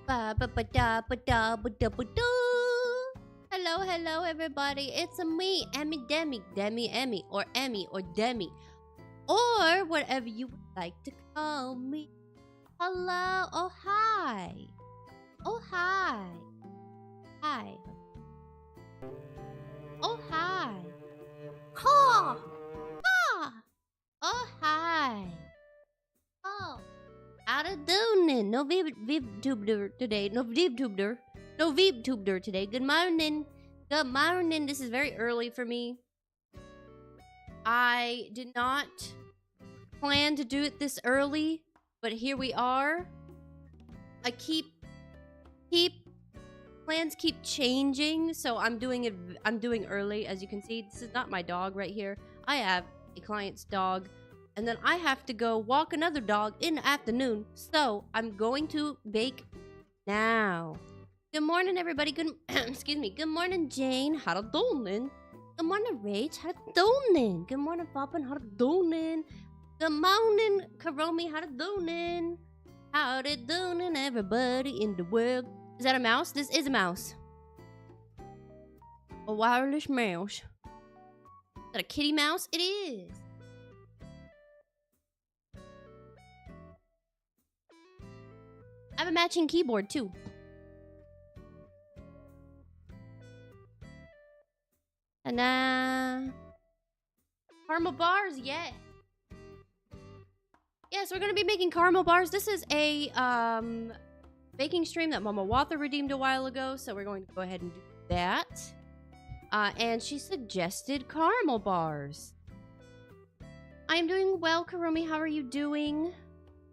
Ba-ba-ba-da-ba-da-ba-da-ba-da. Hello, hello, everybody. It's me, Emmy, or Demi, or whatever you would like to call me. Hello, oh hi, oh hi, hi, oh hi, ha, ha, oh hi, oh. How to doing? No VibTuber today. No VibTuber today. Good morning. Good morning. This is very early for me. I did not plan to do it this early, but here we are. I keep plans keep changing, so I'm doing early. As you can see, this is not my dog right here. I have a client's dog. And then I have to go walk another dog in the afternoon. So I'm going to bake now. Good morning, everybody. Excuse me. Good morning, Jane. How to doing? Good morning, Rach. How to doing? Good morning, Poppin. How to doing? Good morning, Karomi. How to doing? How to doing, everybody in the world? Is that a mouse? This is a mouse. A wireless mouse. Is that a kitty mouse? It is. I have a matching keyboard too. And caramel bars, yeah. Yes, we're gonna be making caramel bars. This is a baking stream that Mama Watha redeemed a while ago, so we're going to go ahead and do that. And she suggested caramel bars. I am doing well, Karumi. How are you doing?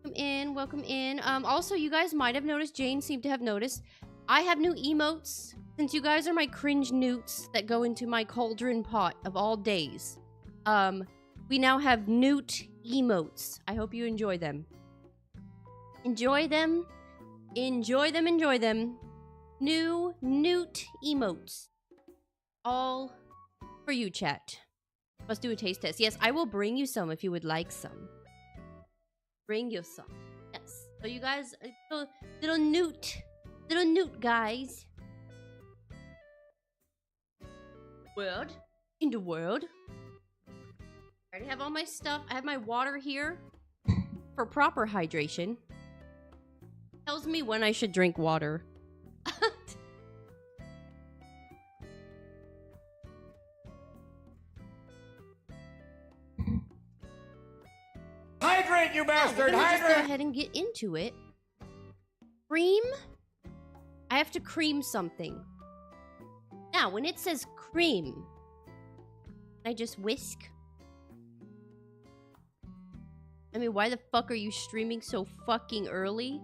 Welcome in. Also, you guys might have noticed, Jane seemed to have noticed, I have new emotes. Since you guys are my cringe newts that go into my cauldron pot of all days, we now have newt emotes. I hope you enjoy them. Enjoy them. Enjoy them, enjoy them. New newt emotes. All for you, chat. Let's do a taste test. Yes, I will bring you some if you would like some. Bring you some. Yes. So you guys, little newt guys. World. In the world. I already have all my stuff. I have my water here for proper hydration. Tells me when I should drink water. Hydrate, you bastard! Let's Hydrate! just go ahead and get into it. Cream? I have to cream something. Now, when it says cream, I just whisk. I mean, why the fuck are you streaming so fucking early?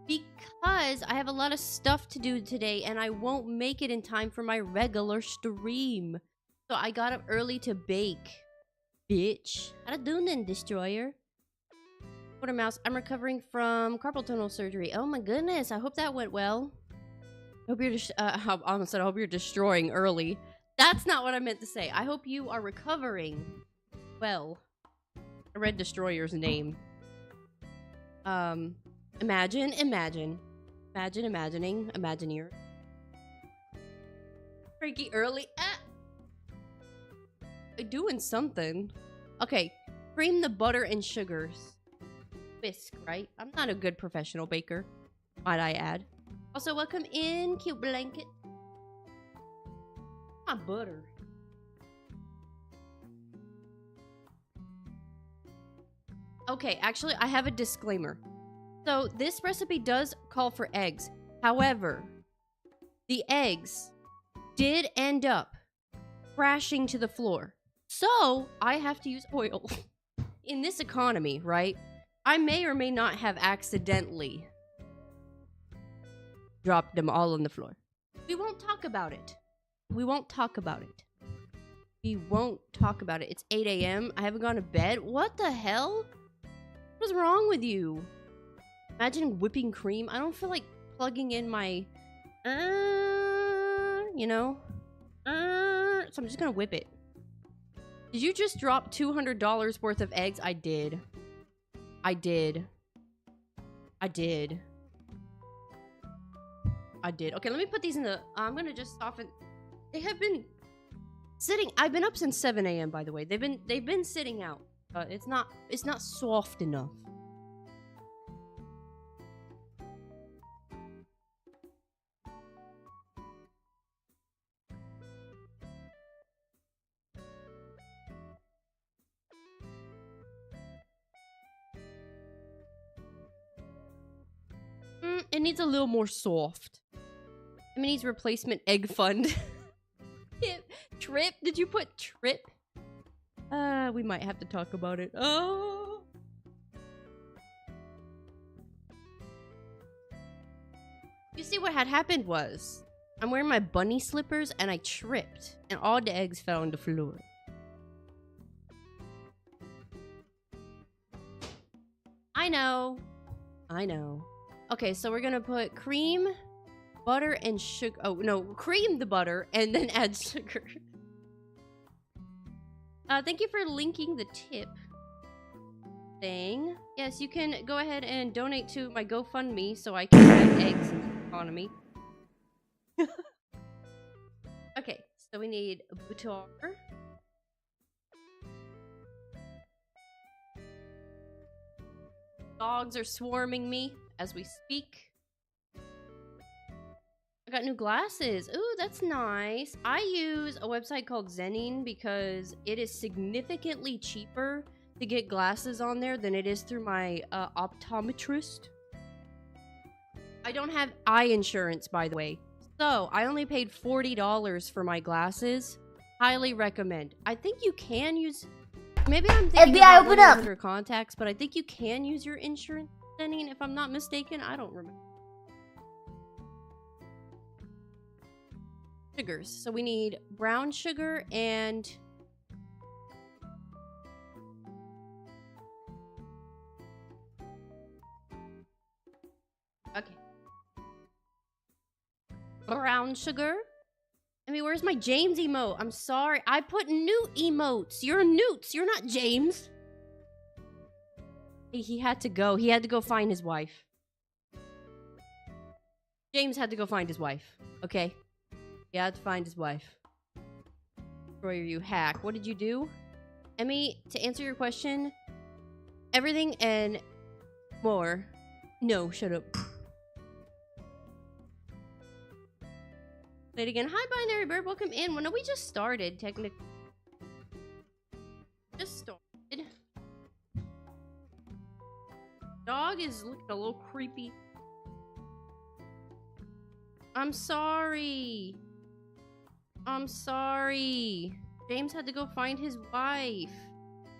Because I have a lot of stuff to do today and I won't make it in time for my regular stream. So I got up early to bake. Bitch. How to do then, Destroyer? Quarter mouse, I'm recovering from carpal tunnel surgery. Oh my goodness, I hope that went well. I hope you're just, I hope you're destroying early. That's not what I meant to say. I hope you are recovering well. I read Destroyer's name. Imagineer. Freaky early. Doing something. Okay, cream the butter and sugars. Whisk, right? I'm not a good professional baker, might I add. Also, welcome in, cute blanket. My butter. Okay, actually, I have a disclaimer. So, this recipe does call for eggs. However, the eggs did end up crashing to the floor. So, I have to use oil. In this economy, right? I may or may not have accidentally dropped them all on the floor. We won't talk about it. We won't talk about it. We won't talk about it. It's 8 a.m. I haven't gone to bed. What the hell? What is wrong with you? Imagine whipping cream. I don't feel like plugging in my, you know? So I'm just gonna whip it. Did you just drop $200 worth of eggs? I did. I did. I did. Okay, let me put these in the... I'm gonna just soften... They have been sitting... I've been up since 7 a.m., by the way. They've been sitting out. It's not soft enough. It needs a little more soft. It needs replacement egg fund. Trip? Did you put trip? We might have to talk about it. Oh. You see, what had happened was, I'm wearing my bunny slippers and I tripped, and all the eggs fell on the floor. I know. Okay, so we're gonna put cream, butter, and sugar. Oh, no, cream the butter and then add sugar. Thank you for linking the tip thing. Yes, you can go ahead and donate to my GoFundMe so I can buy eggs in the economy. Okay, so we need butter. Dogs are swarming me as we speak. I got new glasses. Ooh, that's nice. I use a website called Zenning because it is significantly cheaper to get glasses on there than it is through my optometrist. I don't have eye insurance, by the way. So, I only paid $40 for my glasses. Highly recommend. I think you can use... Maybe I'm thinking FBI, about open up! under contacts, but I think you can use your insurance, Zenning, if I'm not mistaken. I don't remember. Sugars. So we need brown sugar and... Okay. Brown sugar. I mean, where's my James emote? I'm sorry. I put new emotes. You're newts. You're not James. He had to go. He had to go find his wife. James had to go find his wife. Okay? He had to find his wife. Destroyer, you hack. What did you do? Emmy, to answer your question, everything and more. No, shut up. Say it again. Hi, Binary Bird. Welcome in. Well, no, we just started, technically. Just started. Dog is looking a little creepy. I'm sorry. I'm sorry. James had to go find his wife.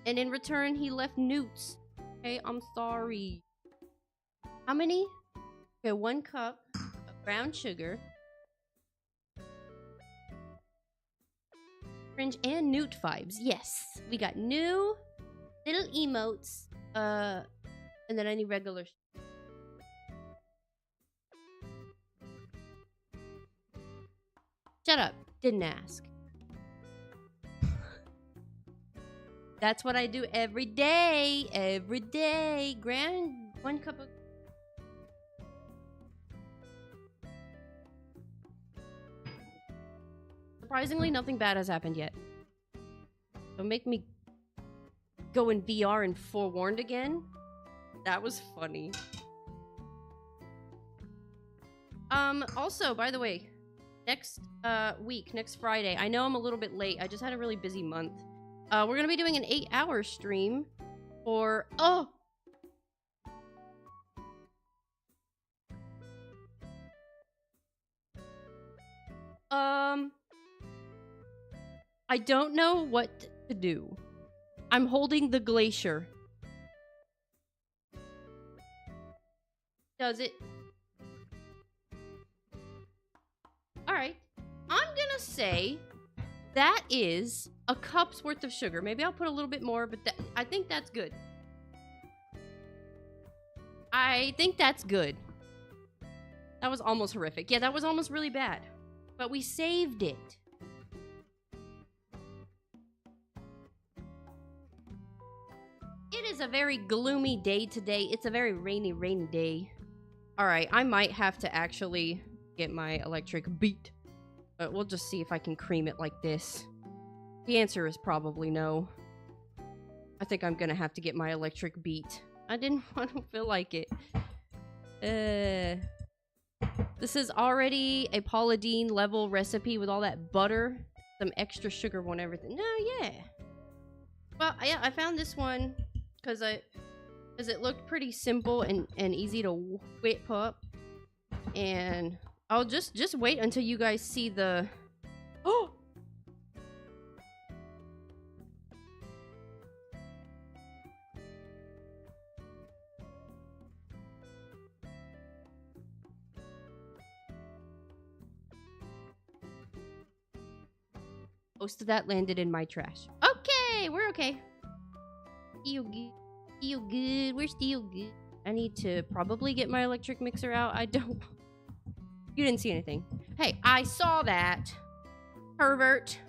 And in return, he left newts. Okay, I'm sorry. How many? Okay, 1 cup of brown sugar. Cringe and newt vibes. Yes. We got new little emotes. And then I need regular. Shut up. Didn't ask. That's what I do every day. Every day. 1 cup of... Surprisingly, nothing bad has happened yet. Don't make me go in VR and forewarned again. That was funny. Also, by the way, next week, next Friday, I know I'm a little bit late. I just had a really busy month. We're gonna be doing an 8-hour stream for... Oh! I don't know what to do. I'm holding the glacier. Does it? Alright. I'm gonna say that is a cup's worth of sugar. Maybe I'll put a little bit more, but I think that's good. I think that's good. That was almost horrific. Yeah, that was almost really bad. But we saved it. It is a very gloomy day today. It's a very rainy, rainy day. Alright, I might have to actually get my electric beat. But we'll just see if I can cream it like this. The answer is probably no. I think I'm gonna have to get my electric beat. I don't feel like it. This is already a Paula Deen level recipe with all that butter, some extra sugar on everything. No, yeah. Well, yeah, I found this one because it looked pretty simple and easy to whip up. And I'll just wait until you guys see the... Oh! Most of that landed in my trash. Okay, we're okay. Still good. Still good. We're still good. I need to probably get my electric mixer out. I don't... You didn't see anything. Hey, I saw that. Pervert.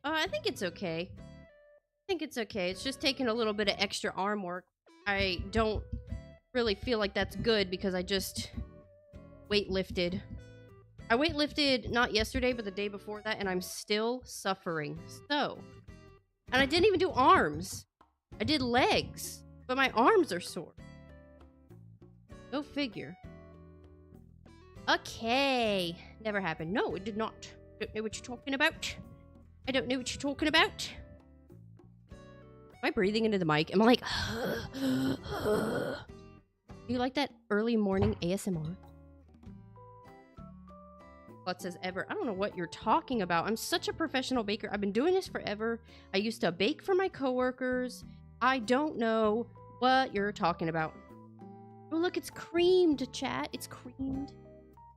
I think it's okay. I think it's okay. It's just taking a little bit of extra arm work. I don't really feel like that's good because I just weightlifted. I weightlifted not yesterday, but the day before that, and I'm still suffering. So, and I didn't even do arms. I did legs, but my arms are sore. Go figure. Okay. Never happened. No, it did not. Don't know what you're talking about. I don't know what you're talking about. Am I breathing into the mic? Am I like... Do you like that early morning ASMR? Klutz as ever. I don't know what you're talking about. I'm such a professional baker. I've been doing this forever. I used to bake for my coworkers. I don't know what you're talking about. Oh, look, it's creamed, chat. It's creamed.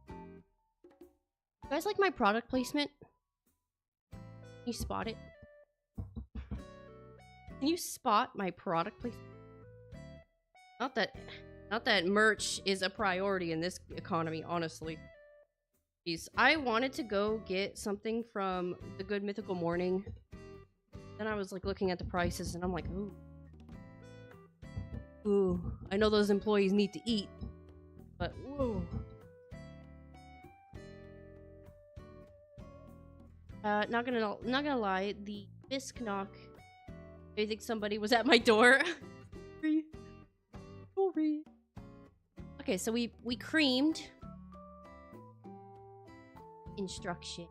You guys like my product placement? Can you spot it? Can you spot my product placement? Not that merch is a priority in this economy, honestly. Jeez, I wanted to go get something from the Good Mythical Morning. Then I was like looking at the prices and I'm like, ooh. Ooh, I know those employees need to eat, but whoa. Not gonna lie, the bisque knock. I think somebody was at my door. Sorry. Okay, so we creamed. Instruction.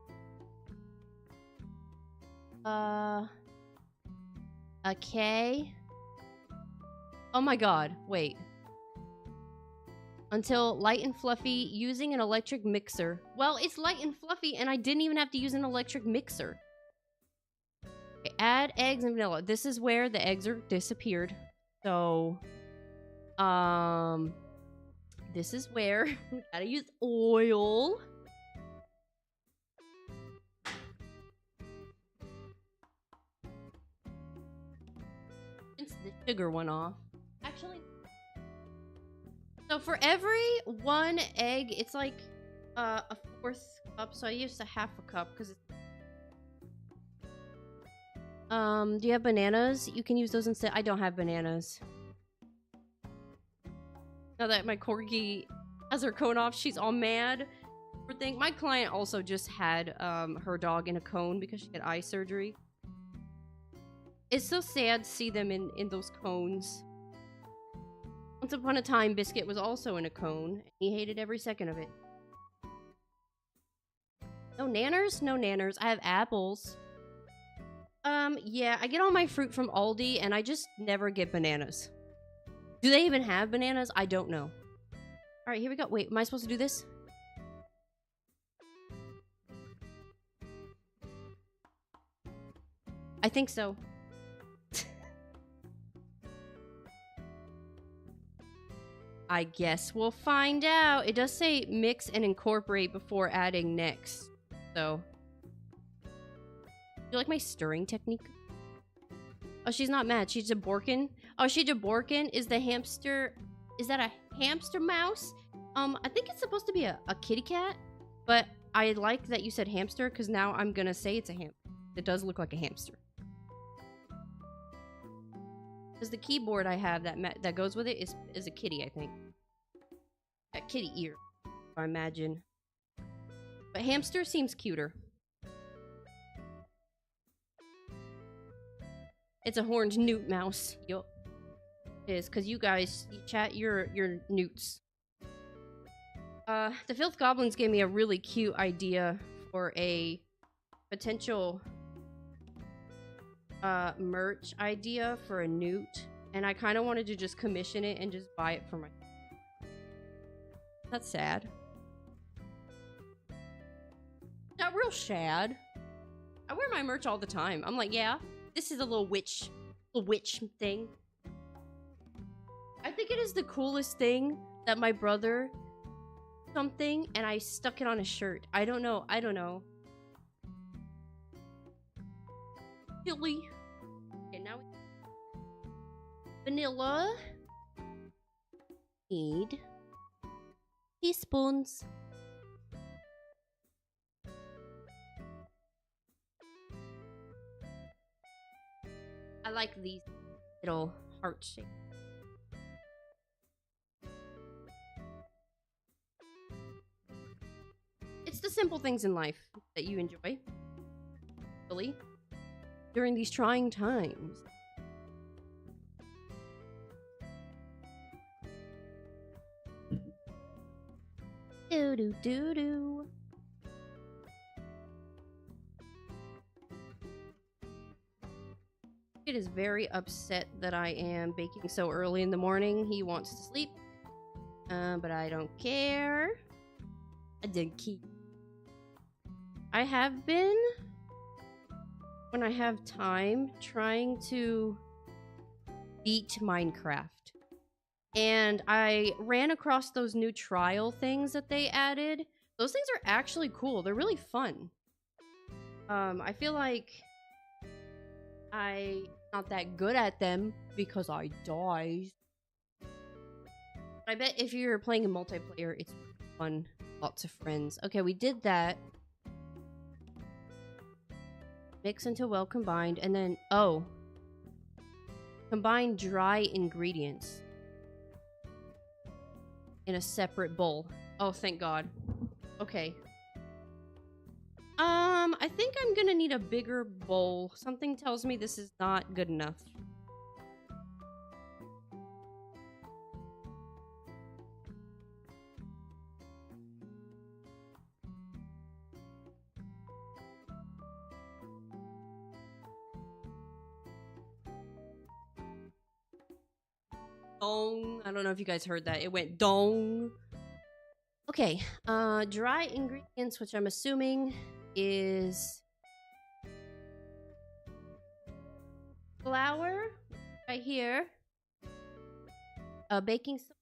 Okay. Oh my god, wait. Until light and fluffy using an electric mixer. Well, it's light and fluffy and I didn't even have to use an electric mixer. Okay, add eggs and vanilla. This is where the eggs are disappeared. So, this is where we gotta use oil. Rinse the sugar one off. Actually, so for every one egg, it's like a 1/4 cup. So I used a 1/2 cup because it's... do you have bananas? You can use those instead. I don't have bananas. Now that my corgi has her cone off, she's all mad. Poor thing. My client also just had her dog in a cone because she had eye surgery. It's so sad to see them in those cones. Once upon a time, Biscuit was also in a cone. He hated every second of it. No nanners? No nanners. I have apples. Yeah, I get all my fruit from Aldi, and I just never get bananas. Do they even have bananas? I don't know. Alright, here we go. Wait, am I supposed to do this? I think so. I guess we'll find out. It does say mix and incorporate before adding next. So. Do you like my stirring technique? Oh, she's not mad. She's Jaborkin. Oh, she Jaborkin is the hamster. Is that a hamster mouse? I think it's supposed to be a kitty cat. But I like that you said hamster because now I'm going to say it's a hamster. It does look like a hamster. Because the keyboard I have that goes with it is a kitty, I think. A kitty ear, I imagine. But hamster seems cuter. It's a horned newt mouse. Yup. It is, because you guys, you chat, you're newts. The Filth Goblins gave me a really cute idea for a potential merch idea for a newt. And I kind of wanted to just commission it and just buy it for my... That's sad. Not real sad. I wear my merch all the time. I'm like, yeah, this is a little witch thing. I think it is the coolest thing that my brother something and I stuck it on a shirt. I don't know. Chili. Okay, now vanilla. Need teaspoons. I like these little heart shapes. It's the simple things in life that you enjoy, really, during these trying times. Do do do do. It is very upset that I am baking so early in the morning. He wants to sleep, but I don't care. I didn't keep. I have been, when I have time, trying to beat Minecraft. And I ran across those new trial things that they added. Those things are actually cool. They're really fun. I feel like I'm not that good at them because I die. I bet if you're playing in multiplayer, it's fun. Lots of friends. Okay, we did that. Mix until well combined, and then, oh. Combine dry ingredients in a separate bowl. Oh, thank God. Okay. I think I'm gonna need a bigger bowl. Something tells me this is not good enough. Dong. I don't know if you guys heard that. It went dong. Okay, dry ingredients, which I'm assuming is flour right here, baking soda,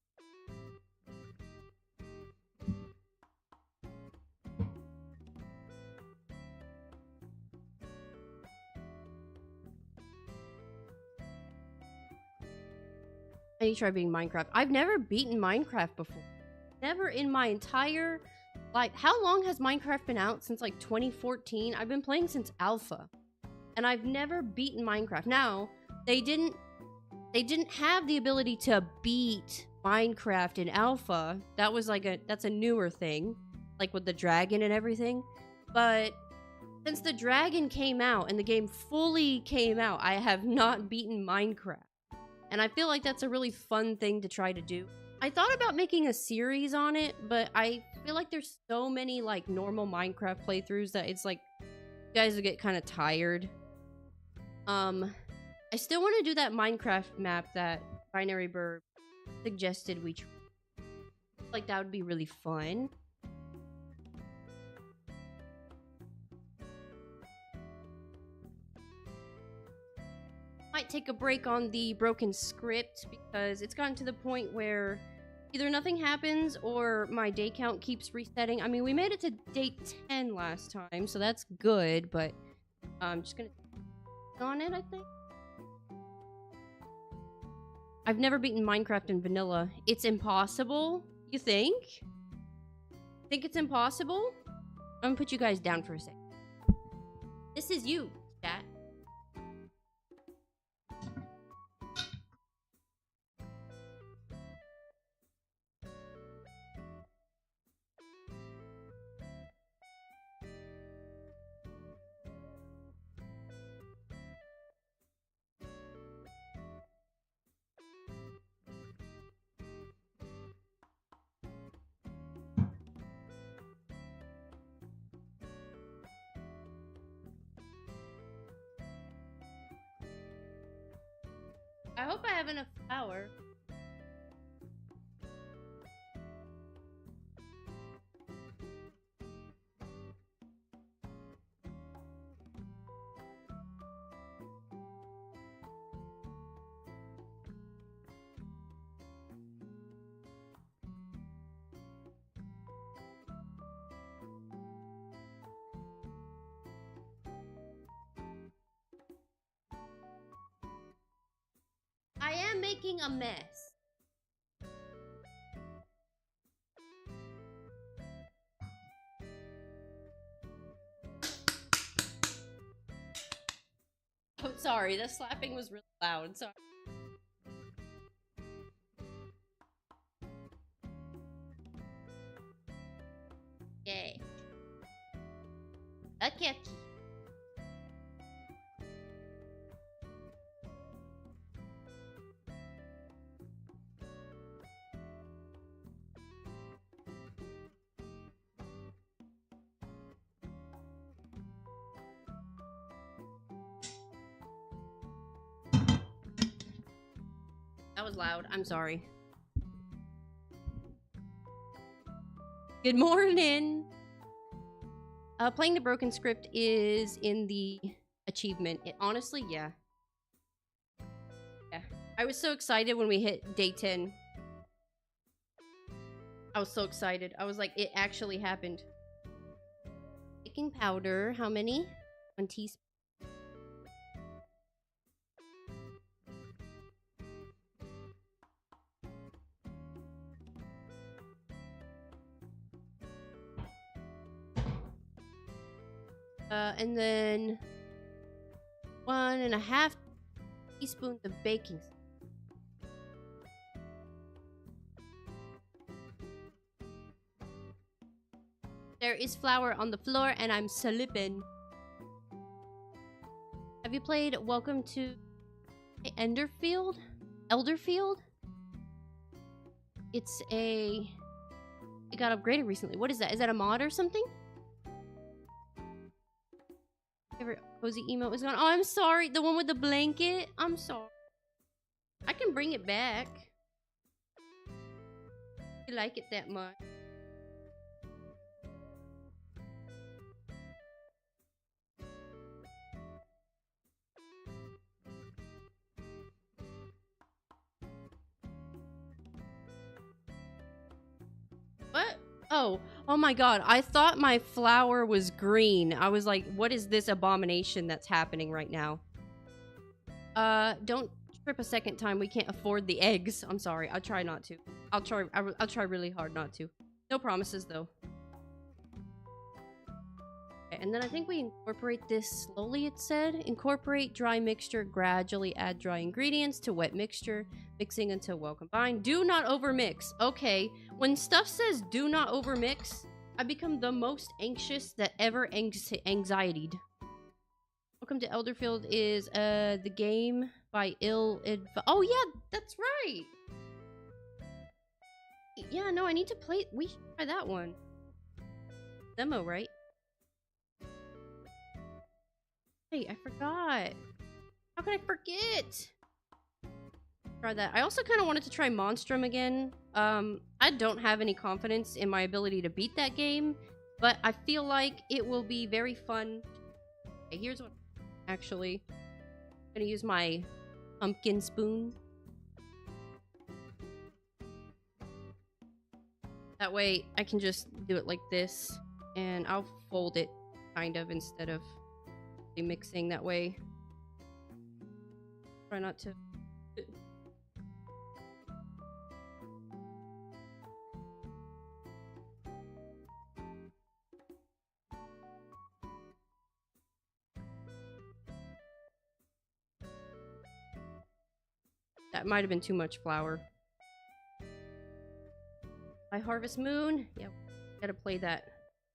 I need to try beating Minecraft. I've never beaten Minecraft before. Never in my entire life. How long has Minecraft been out? Since like 2014? I've been playing since alpha. And I've never beaten Minecraft. Now, they didn't have the ability to beat Minecraft in alpha. That was like that's a newer thing. Like with the dragon and everything. But since the dragon came out and the game fully came out, I have not beaten Minecraft. And I feel like that's a really fun thing to try to do. I thought about making a series on it, but I feel like there's so many like normal Minecraft playthroughs that it's like you guys will get kind of tired. I still want to do that Minecraft map that Binary Bird suggested we try. Like that would be really fun. Might take a break on the broken script because it's gotten to the point where either nothing happens or my day count keeps resetting. I mean, we made it to day 10 last time, so that's good, but I'm just gonna on it, I think. I've never beaten Minecraft in vanilla. It's impossible, you think? Think it's impossible? I'm gonna put you guys down for a second. This is you, chat. I hope I have enough flour. I am making a mess. Oh, sorry, the slapping was really loud. Sorry. Yay. Okay. That was loud. I'm sorry. Good morning. Playing the broken script is in the achievement. Honestly, yeah. Yeah. I was so excited when we hit day 10. I was so excited. I was like, it actually happened. Baking powder. How many? 1 teaspoon. And then 1.5 teaspoons of baking soda. There is flour on the floor and I'm slipping. Have you played Welcome to Elderfield? It got upgraded recently. What is that? Is that a mod or something? Favorite cozy emote is gone. Oh, I'm sorry. The one with the blanket? I'm sorry. I can bring it back. If you like it that much. What? Oh my god. I thought my flower was green. I was like, what is this abomination that's happening right now? Don't trip a second time. We can't afford the eggs. I'm sorry. I'll try not to. I'll try really hard not to. No promises though. Okay, and then I think we incorporate this slowly, it said. Incorporate dry mixture, gradually add dry ingredients to wet mixture, mixing until well combined. Do not overmix. Okay, when stuff says do not overmix, I become the most anxious that ever anxietied. Welcome to Elderfield is the game by Oh yeah, that's right. Yeah, no, I need to play. We should try that one. Demo, right? Hey, I forgot. How could I forget? Try that. I also kind of wanted to try Monstrum again. I don't have any confidence in my ability to beat that game, but I feel like it will be very fun. Okay, here's what. Actually, I'm gonna use my pumpkin spoon. That way, I can just do it like this, and I'll fold it kind of instead of mixing that way. Try not to. That might have been too much flour. I Harvest Moon. Yeah, gotta play that.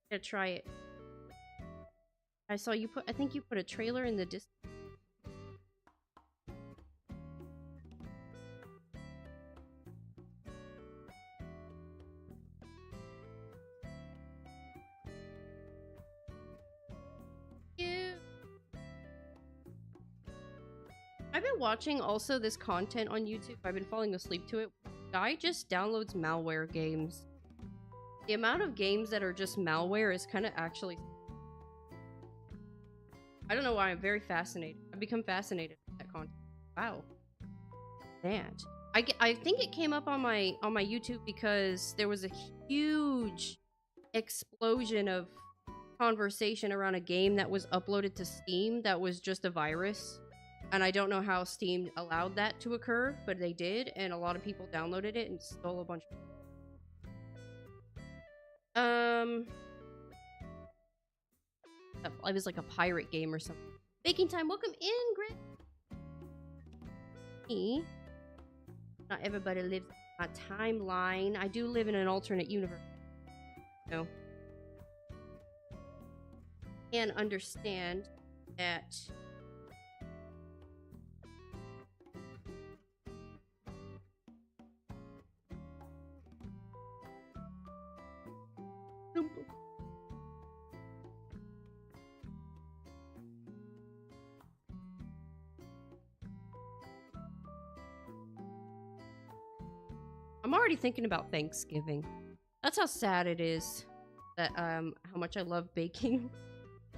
Gotta try it. I saw you put. I think you put a trailer in the distance. I've started watching also this content on YouTube. I've been falling asleep to it. Guy just downloads malware games. The amount of games that are just malware is kind of actually... I don't know why, I'm very fascinated. I've become fascinated with that content. Wow. That. I think it came up on my YouTube because there was a huge explosion of conversation around a game that was uploaded to Steam that was just a virus. And I don't know how Steam allowed that to occur, but they did, and a lot of people downloaded it and stole a bunch of... It was like a pirate game or something. Baking time, welcome in, Grit. Me. Not everybody lives in my timeline. I do live in an alternate universe. No. And understand that I'm already thinking about Thanksgiving. That's how sad it is that how much I love baking.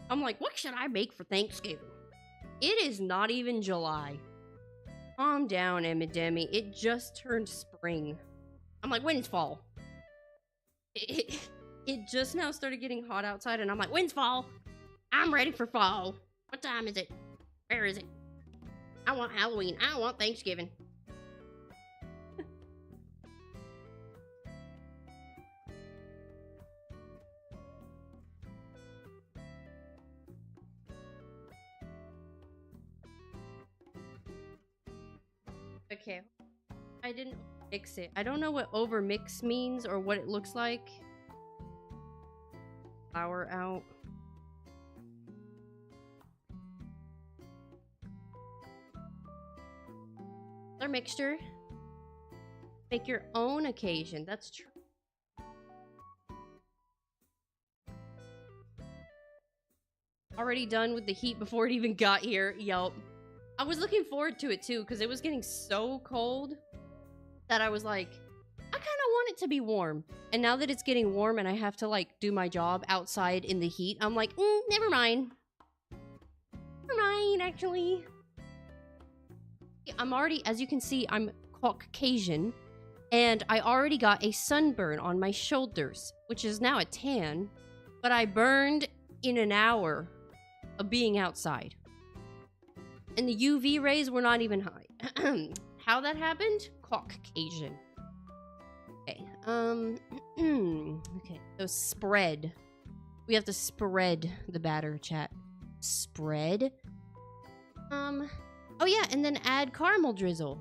I'm like, what should I bake for Thanksgiving? It is not even July. Calm down, Emma Demi. It just turned spring. I'm like, when's fall? It just now started getting hot outside, and I'm like, when's fall? I'm ready for fall. What time is it? Where is it? I want Halloween. I want Thanksgiving. Okay, I didn't mix it. I don't know what overmix means or what it looks like. Flour out. Our mixture. Make your own occasion. That's true. Already done with the heat before it even got here. Yup. I was looking forward to it too, because it was getting so cold that I was like, I kind of want it to be warm. And now that it's getting warm and I have to like do my job outside in the heat, I'm like, never mind. Never mind, actually. I'm already, as you can see, I'm Caucasian, and I already got a sunburn on my shoulders, which is now a tan, but I burned in an hour of being outside. And the UV rays were not even high. How that happened? Caucasian. Okay. Okay. So spread. We have to spread the batter, chat. Spread. Oh yeah, and then add caramel drizzle.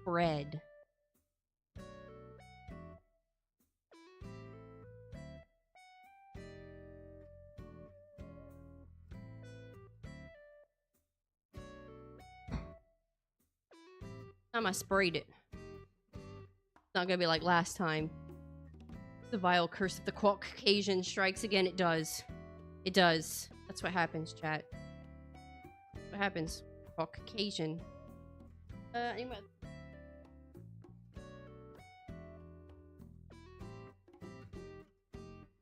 Spread. Time I sprayed it. It's not gonna be like last time. The vile curse of the Caucasian strikes again. It does. It does. That's what happens, chat. What happens? Caucasian. Anyway.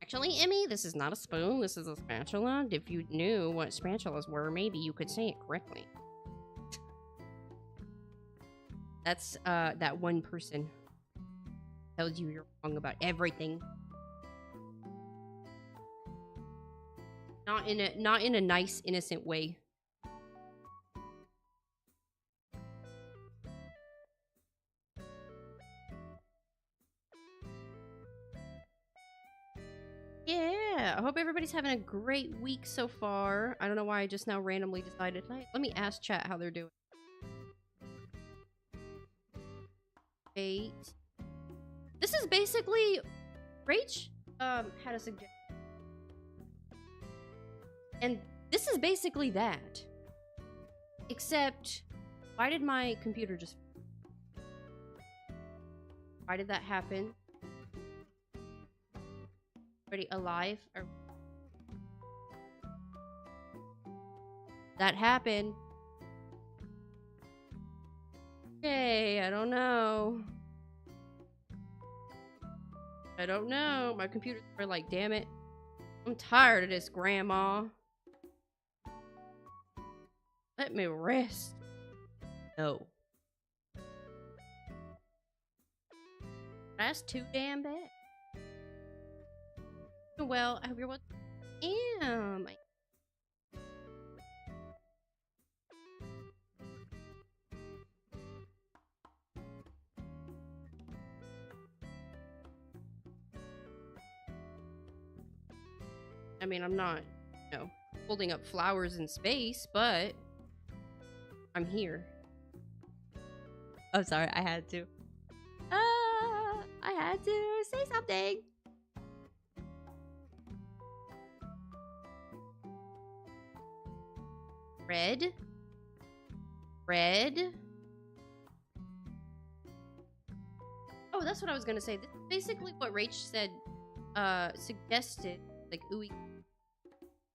Actually, Emmy, this is not a spoon. This is a spatula. If you knew what spatulas were, maybe you could say it correctly. That's, that one person tells you you're wrong about everything. Not in a nice, innocent way. Yeah, I hope everybody's having a great week so far. I don't know why I just now randomly decided, hey, let me ask chat how they're doing. This is basically Rach had a suggestion. And this is basically that. Except, why did my computer just... Why did that happen? Already alive? Or... that happen. Okay, I don't know. I don't know. My computer's like, damn it. I'm tired of this, Grandma. Let me rest. No. That's too damn bad. Well, I hope you're what am. I mean, I'm not, you know, holding up flowers in space, but I'm here. Oh, sorry, I had to. I had to say something. Red. Red. Oh, that's what I was gonna say. This is basically what Rach said, suggested, like ooey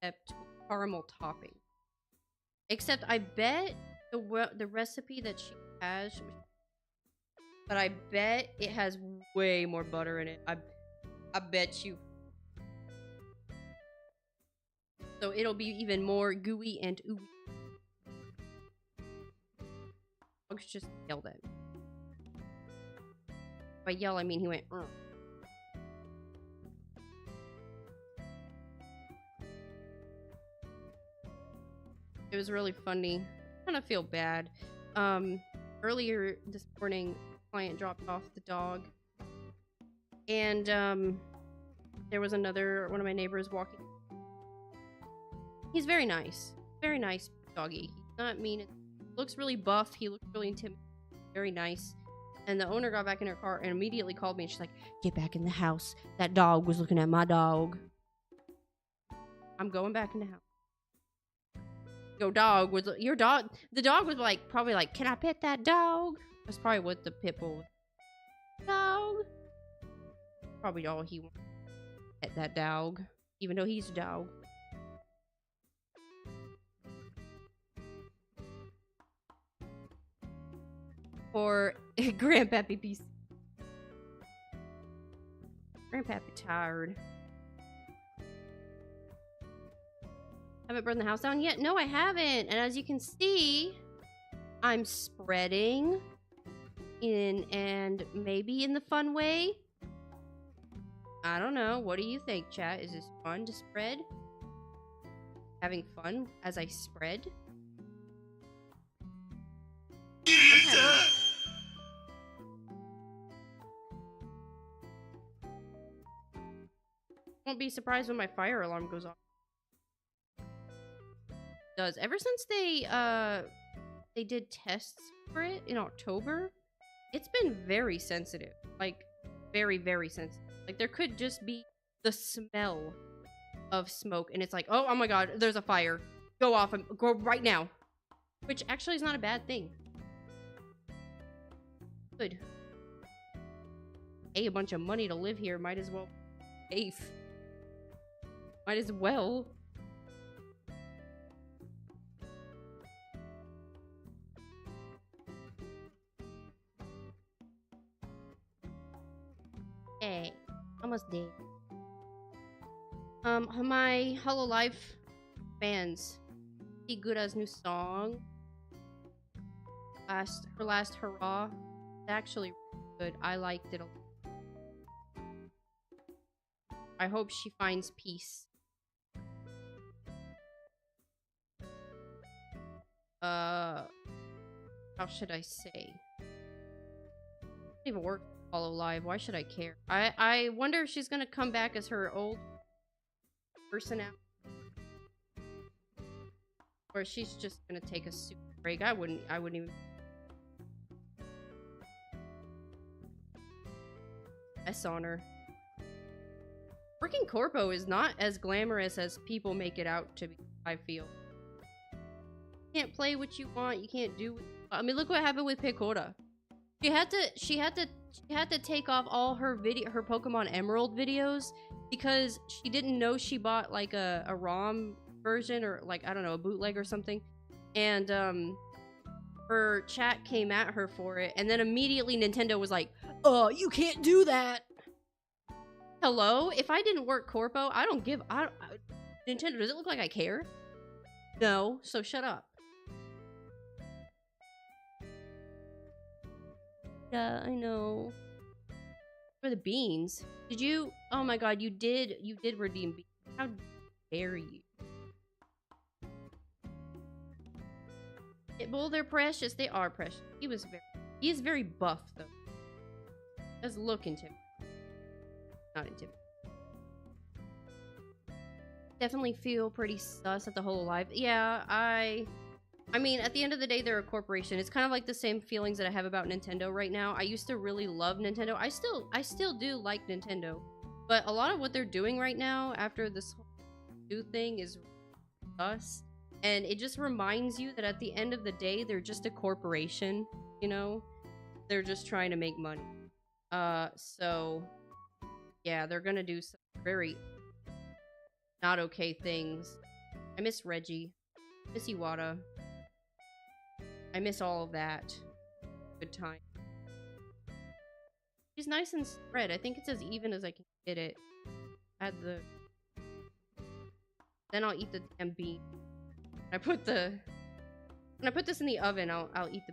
except caramel topping. Except I bet the recipe that she has, but I bet it has way more butter in it. I bet you. So it'll be even more gooey and ooey. Dogs just yelled at me. By yell, I mean he went. It was really funny. I kind of feel bad. Earlier this morning, a client dropped off the dog, and there was one of my neighbors walking. He's very nice doggy. He's not mean. He looks really buff. He looks really intimidating. Very nice. And the owner got back in her car and immediately called me, and she's like, "Get back in the house. That dog was looking at my dog." I'm going back in the house. Go, dog was your dog. The dog was like, probably like, "Can I pet that dog?" That's probably what the pit bull was. Dog. Probably all he wanted. Pet that dog, even though he's a dog. Or Grandpappy PC. Grandpappy tired. Haven't burned the house down yet? No, I haven't. And as you can see, I'm spreading in, and maybe in the fun way. I don't know. What do you think, chat? Is this fun to spread? Having fun as I spread? Won't be surprised when my fire alarm goes off. Does ever since they did tests for it in October, it's been very sensitive. Like very, very sensitive. Like there could just be the smell of smoke and it's like, oh my god, there's a fire. Go off and go right now. Which actually is not a bad thing. Good. Pay a bunch of money to live here, might as well be safe. Might as well. Hey, almost dead. My Hololive fans, see Guda's new song. Her last hurrah. It's actually good. I liked it a lot. I hope she finds peace. How should I say? I don't even work Follow Live. Why should I care? I wonder if she's gonna come back as her old person out, or she's just gonna take a super break. I wouldn't even. S on her. Working corpo is not as glamorous as people make it out to be, I feel. You can't play what you want. You can't do. I mean, look what happened with Picora. She had to take off all her Pokemon Emerald videos because she didn't know she bought like a ROM version, or like, I don't know, a bootleg or something. And her chat came at her for it, and then immediately Nintendo was like, "Oh, you can't do that." Hello? If I didn't work corpo, I don't give. Nintendo, does it look like I care? No, so shut up. Yeah, I know. For the beans. Did you? Oh my god, you did redeem beans. How dare you? Well, they're precious. They are precious. He is very buff though. Does look intimidating. Not intimidating. Definitely feel pretty sus at the whole life. Yeah, I mean, at the end of the day, they're a corporation. It's kind of like the same feelings that I have about Nintendo right now. I used to really love Nintendo. I still do like Nintendo, but a lot of what they're doing right now after this whole new thing is sus, and it just reminds you that at the end of the day, they're just a corporation. You know, they're just trying to make money. So yeah, they're gonna do some very not okay things. I miss Reggie. I miss Iwata. I miss all of that. Good time. She's nice and spread. I think it's as even as I can get it. Add the... Then I'll eat the damn bean. When I put this in the oven, I'll eat the...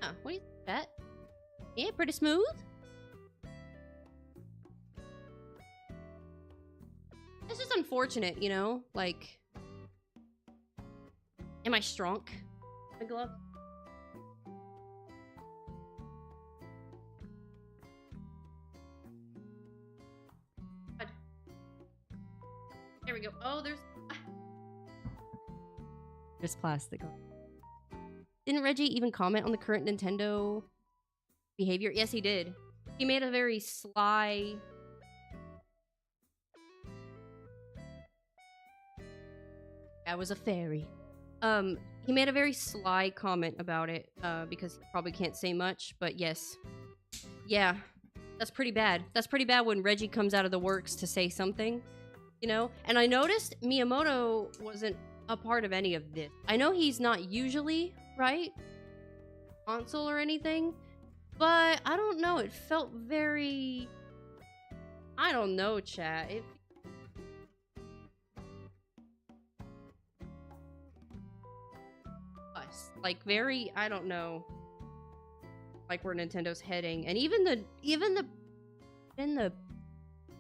Huh, what do you think, Chat? Yeah, pretty smooth? It's just unfortunate, you know? Like... Am I strong? My glove? God. There we go. Oh, there's plastic on. Didn't Reggie even comment on the current Nintendo behavior? Yes, he did. He made a very sly... That was a fairy. He made a very sly comment about it, because he probably can't say much, but yes. Yeah, that's pretty bad. That's pretty bad when Reggie comes out of the works to say something, you know? And I noticed Miyamoto wasn't a part of any of this. I know he's not usually, right? Console or anything, but I don't know, it felt very... I don't know, chat. Like very, I don't know, like where Nintendo's heading, and even the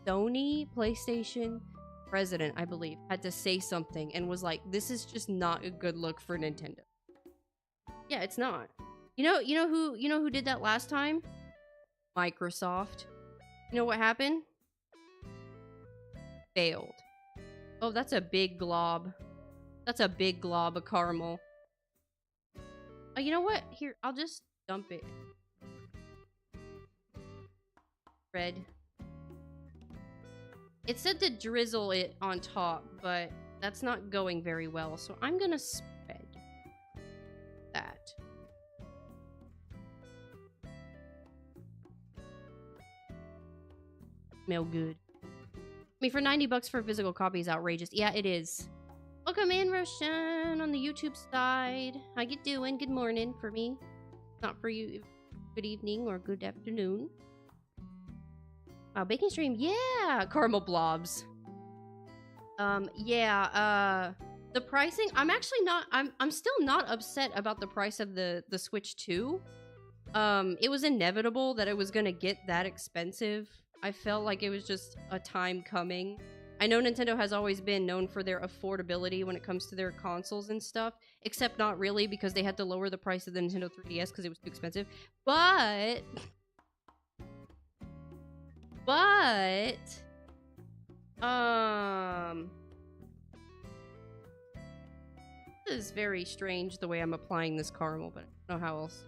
Sony PlayStation president, I believe, had to say something and was like, "This is just not a good look for Nintendo." Yeah, it's not. You know who did that last time? Microsoft. You know what happened? Failed. Oh, that's a big glob. That's a big glob of caramel. Oh, you know what? Here, I'll just dump it. Red. It said to drizzle it on top, but that's not going very well, so I'm gonna spread that. Smell good. I mean, for 90 bucks for a physical copy is outrageous. Yeah, it is. Welcome in, Roshan, on the YouTube side. How you doing? Good morning for me. Not for you. Good evening or good afternoon. Baking stream. Yeah! Caramel blobs. Yeah, the pricing, I'm actually not, I'm still not upset about the price of the Switch 2. It was inevitable that it was gonna get that expensive. I felt like it was just a time coming. I know Nintendo has always been known for their affordability when it comes to their consoles and stuff, except not really because they had to lower the price of the Nintendo 3DS because it was too expensive. But this is very strange the way I'm applying this caramel, but I don't know how else.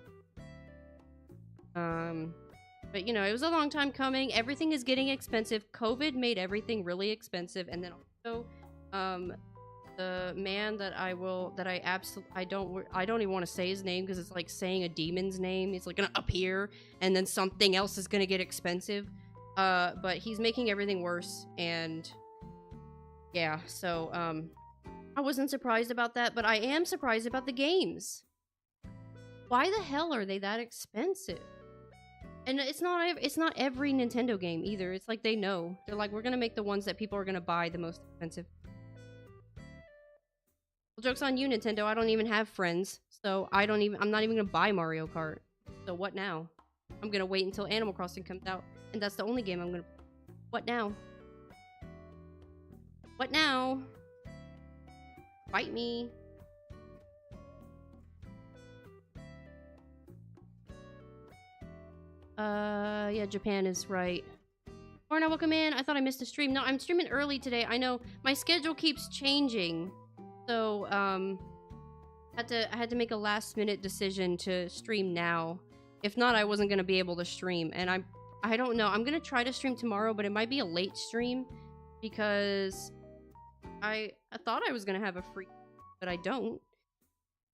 But you know, it was a long time coming. Everything is getting expensive. COVID made everything really expensive, and then also, the man that I don't even want to say his name because it's like saying a demon's name. It's like gonna appear, and then something else is gonna get expensive. But he's making everything worse, and yeah, so I wasn't surprised about that, but I am surprised about the games. Why the hell are they that expensive? And it's not every Nintendo game either. It's like they know. They're like, we're gonna make the ones that people are gonna buy the most expensive. Well, joke's on you, Nintendo. I don't even have friends, so I'm not even gonna buy Mario Kart. So what now? I'm gonna wait until Animal Crossing comes out, and that's the only game I'm gonna play. What now? What now? Fight me. Yeah, Japan is right. Lorna, welcome in. I thought I missed a stream. No, I'm streaming early today. I know my schedule keeps changing, so I had to make a last minute decision to stream now. If not, I wasn't gonna be able to stream, and I don't know. I'm gonna try to stream tomorrow, but it might be a late stream because I thought I was gonna have a free, but I don't.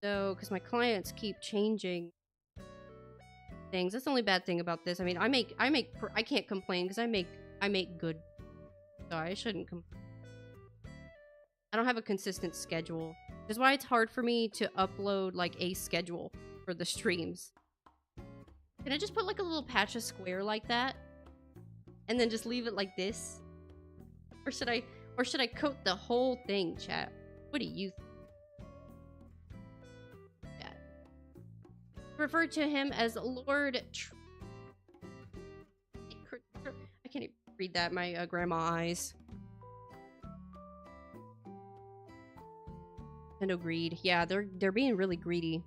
So, because my clients keep changing things. That's the only bad thing about this. I mean, I can't complain because I make good, so I shouldn't complain. I don't have a consistent schedule, which is why it's hard for me to upload like a schedule for the streams. Can I just put like a little patch of square like that, and then just leave it like this, or should I coat the whole thing, chat? What do you think? Refer to him as Lord I can't even read that, my grandma eyes. Nintendo greed. Yeah, they're being really greedy.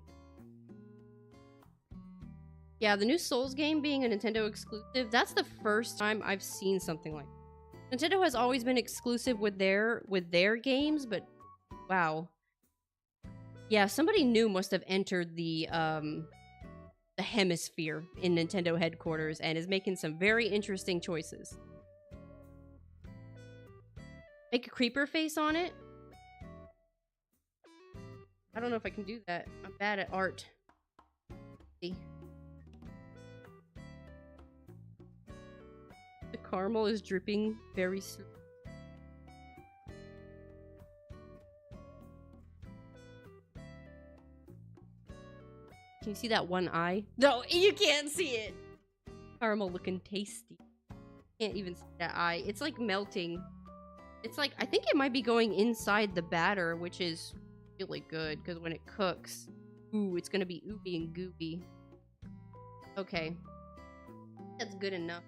Yeah, the new Souls game being a Nintendo exclusive, that's the first time I've seen something like that. Nintendo has always been exclusive with their games, but wow. Yeah, somebody new must have entered the hemisphere in Nintendo headquarters and is making some very interesting choices. Make a creeper face on it? I don't know if I can do that. I'm bad at art. See. The caramel is dripping very soon. Can you see that one eye? No, you can't see it! Caramel looking tasty. Can't even see that eye. It's like melting. It's like, I think it might be going inside the batter, which is really good, because when it cooks, ooh, it's gonna be ooey and goopy. Okay. That's good enough.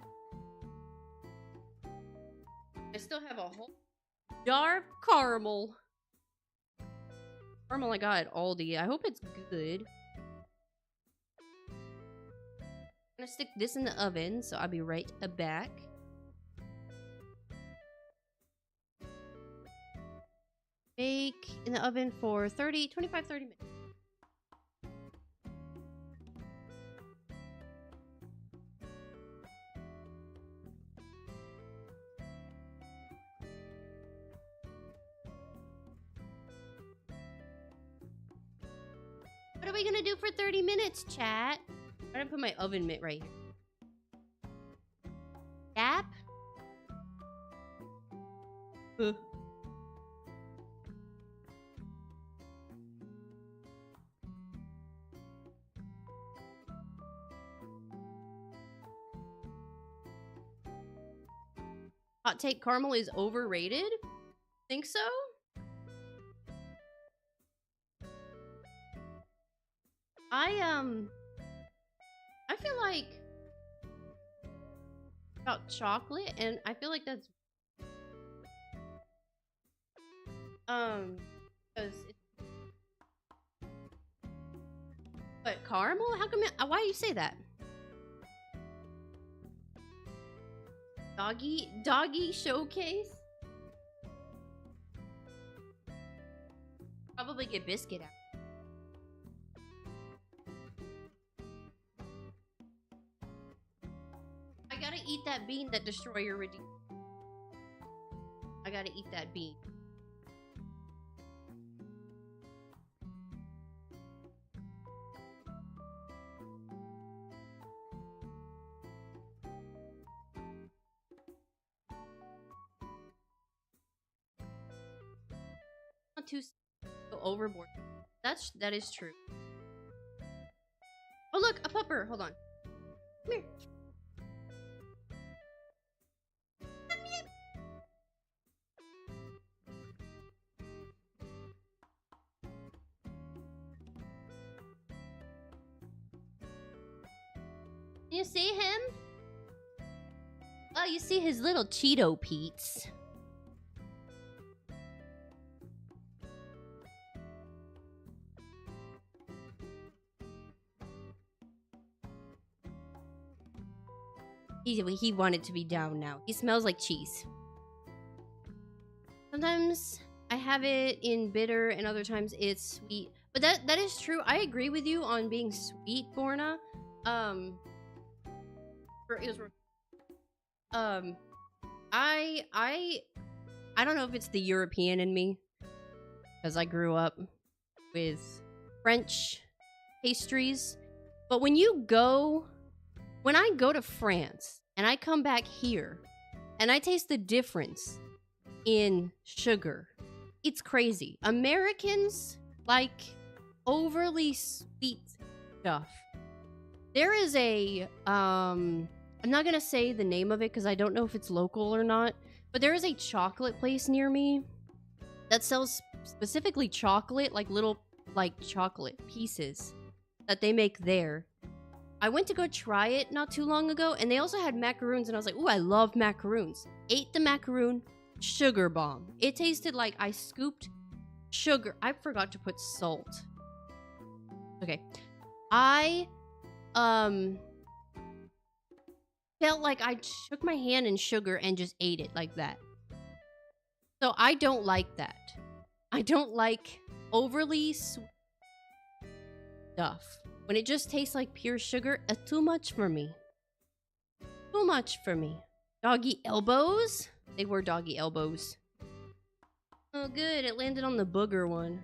I still have a whole jar of caramel. Caramel I got at Aldi. I hope it's good. I'm gonna stick this in the oven, so I'll be right back. Bake in the oven for 25, 30 minutes. What are we gonna do for 30 minutes, chat? I'm gonna put my oven mitt right here. Gap? Hot take, caramel is overrated? Think so? I feel like about chocolate, and I feel like that's because it's, but caramel? How come? Why do you say that? Doggy showcase? Probably get biscuit out. I gotta eat that bean that Destroyer redeemed. I gotta eat that bean. too go overboard. That is true. Oh look, a pupper. Hold on. Come here. You see him? Oh, you see his little Cheeto Pete's. He wanted to be down now. He smells like cheese. Sometimes I have it in bitter and other times it's sweet. But that is true. I agree with you on being sweet, Borna. I don't know if it's the European in me, because I grew up with French pastries. But when I go to France and I come back here and I taste the difference in sugar, it's crazy. Americans like overly sweet stuff. There is a, I'm not gonna say the name of it because I don't know if it's local or not, but there is a chocolate place near me that sells specifically chocolate, like little, like chocolate pieces that they make there. I went to go try it not too long ago, and they also had macaroons, and I was like, ooh, I love macaroons. Ate the macaroon, sugar bomb. It tasted like I scooped sugar. I forgot to put salt. Okay. I felt like I shook my hand in sugar and just ate it like that. So I don't like that. I don't like overly sweet stuff. When it just tastes like pure sugar, too much for me. Too much for me. Doggy elbows? They were doggy elbows. Oh good, it landed on the booger one.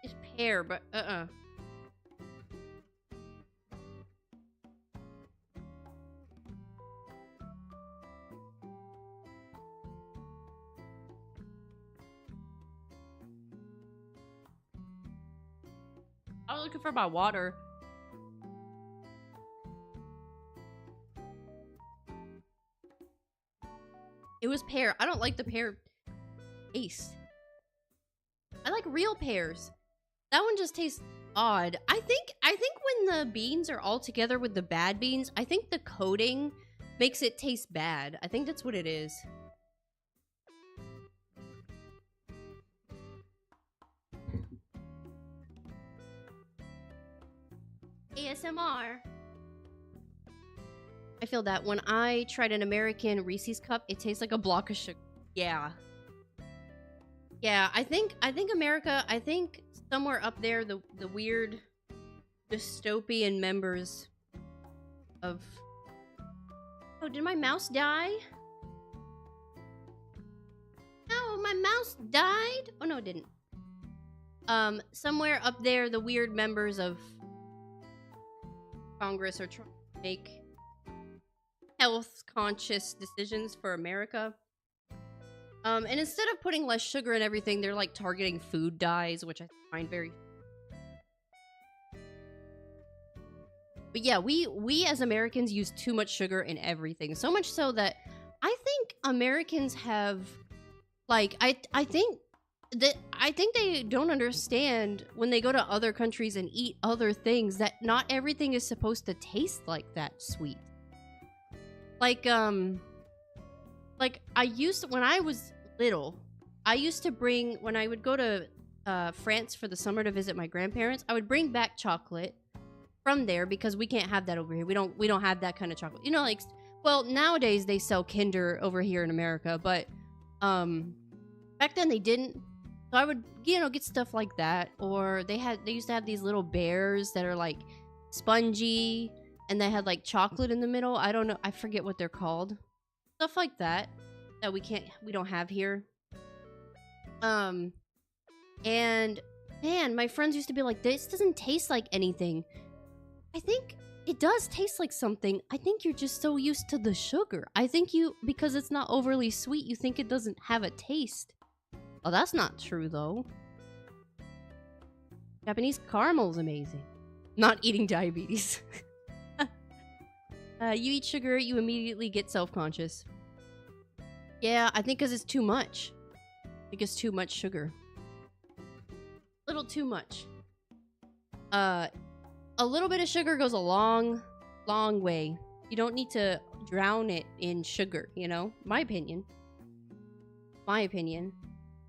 It's pear, but I was looking for my water. It was pear. I don't like the pear taste. I like real pears. That one just tastes odd. I think when the beans are all together with the bad beans, I think the coating makes it taste bad. I think that's what it is. ASMR. I feel that when I tried an American Reese's cup, it tastes like a block of sugar. Yeah. Yeah, I think America, I think somewhere up there, the weird dystopian members of... Oh, did my mouse die? No, my mouse died? Oh, no, it didn't. Somewhere up there, the weird members of Congress are trying to make health-conscious decisions for America. And instead of putting less sugar in everything, they're like targeting food dyes, which I find very... But yeah, we as Americans use too much sugar in everything. So much so that I think Americans have, like, I think they don't understand when they go to other countries and eat other things that not everything is supposed to taste like that sweet. Like I used to, when I was little, I used to bring, when I would go to France for the summer to visit my grandparents, I would bring back chocolate from there because we can't have that over here. We don't have that kind of chocolate. You know, like, well, nowadays they sell Kinder over here in America, but back then they didn't. So I would, you know, get stuff like that. Or they used to have these little bears that are like spongy and they had like chocolate in the middle. I don't know. I forget what they're called. Stuff like that we don't have here. And Man, my friends used to be like, this doesn't taste like anything. I think it does taste like something. I think you're just so used to the sugar. I think because it's not overly sweet, you think it doesn't have a taste. Well, that's not true, though. Japanese caramel is amazing. Not eating diabetes. You eat sugar, you immediately get self-conscious. Yeah, I think because it's too much. I think it's too much sugar. A little too much. A little bit of sugar goes a long, long way. You don't need to drown it in sugar, you know? My opinion. My opinion.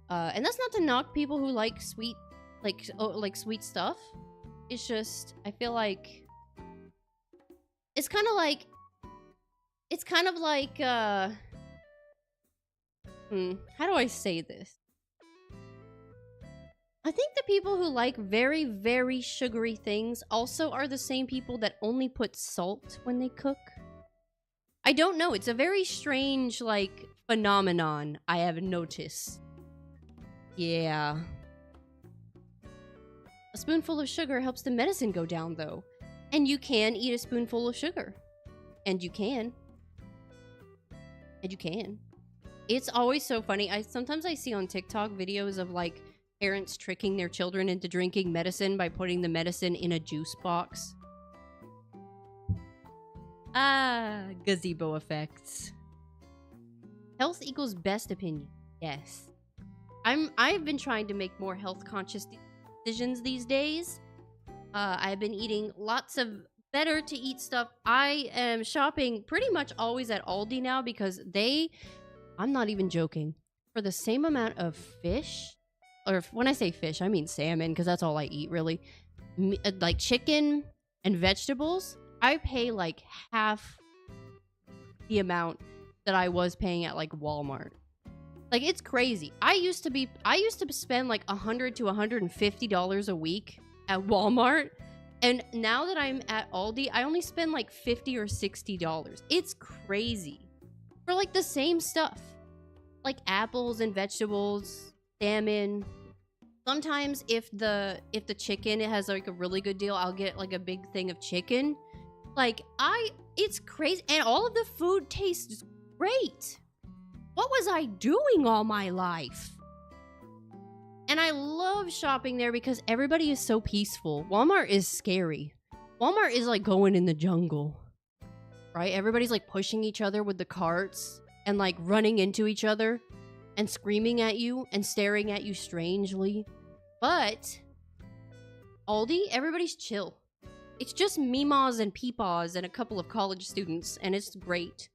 And that's not to knock people who like sweet, like sweet stuff. It's just, I feel like it's kind of like how do I say this? I think the people who like very, very sugary things also are the same people that only put salt when they cook. I don't know. It's a very strange, like, phenomenon I have noticed. Yeah. A spoonful of sugar helps the medicine go down, though. And you can eat a spoonful of sugar. And you can. And you can. It's always so funny. Sometimes I see on TikTok videos of, like, parents tricking their children into drinking medicine by putting the medicine in a juice box. Ah, gazebo effects. Health equals best opinion. Yes. I've been trying to make more health conscious decisions these days. I've been eating lots of better to eat stuff. I am shopping pretty much always at Aldi now because I'm not even joking, for the same amount of fish, or when I say fish, I mean salmon, because that's all I eat, really. Like chicken and vegetables, I pay like half the amount that I was paying at like Walmart. Like, it's crazy. I used to spend like $100 to $150 a week at Walmart, and now that I'm at Aldi, I only spend like $50 or $60. It's crazy for like the same stuff, like apples and vegetables, salmon. Sometimes if the chicken, it has like a really good deal, I'll get like a big thing of chicken. Like, it's crazy. And all of the food tastes great. What was I doing all my life? And I love shopping there because everybody is so peaceful. Walmart is scary. Walmart is like going in the jungle, right? Everybody's like pushing each other with the carts and like running into each other and screaming at you and staring at you strangely. But Aldi, everybody's chill. It's just meemaws and peepaws and a couple of college students, and it's great.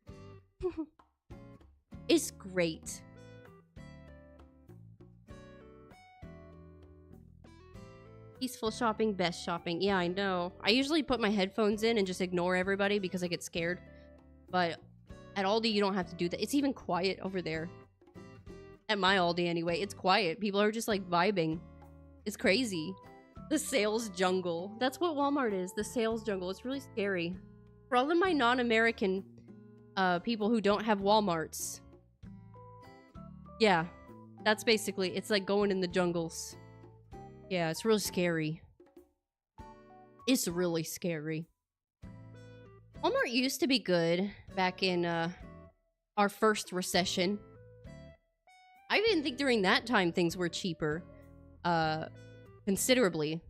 It's great. Peaceful shopping, best shopping. Yeah, I know. I usually put my headphones in and just ignore everybody because I get scared. But at Aldi, you don't have to do that. It's even quiet over there. At my Aldi, anyway. It's quiet. People are just, like, vibing. It's crazy. The sales jungle. That's what Walmart is. The sales jungle. It's really scary. For all of my non-American people who don't have Walmarts. Yeah. That's basically... It's like going in the jungles. Yeah, it's really scary. It's really scary. Walmart used to be good back in our first recession. I didn't think during that time things were cheaper considerably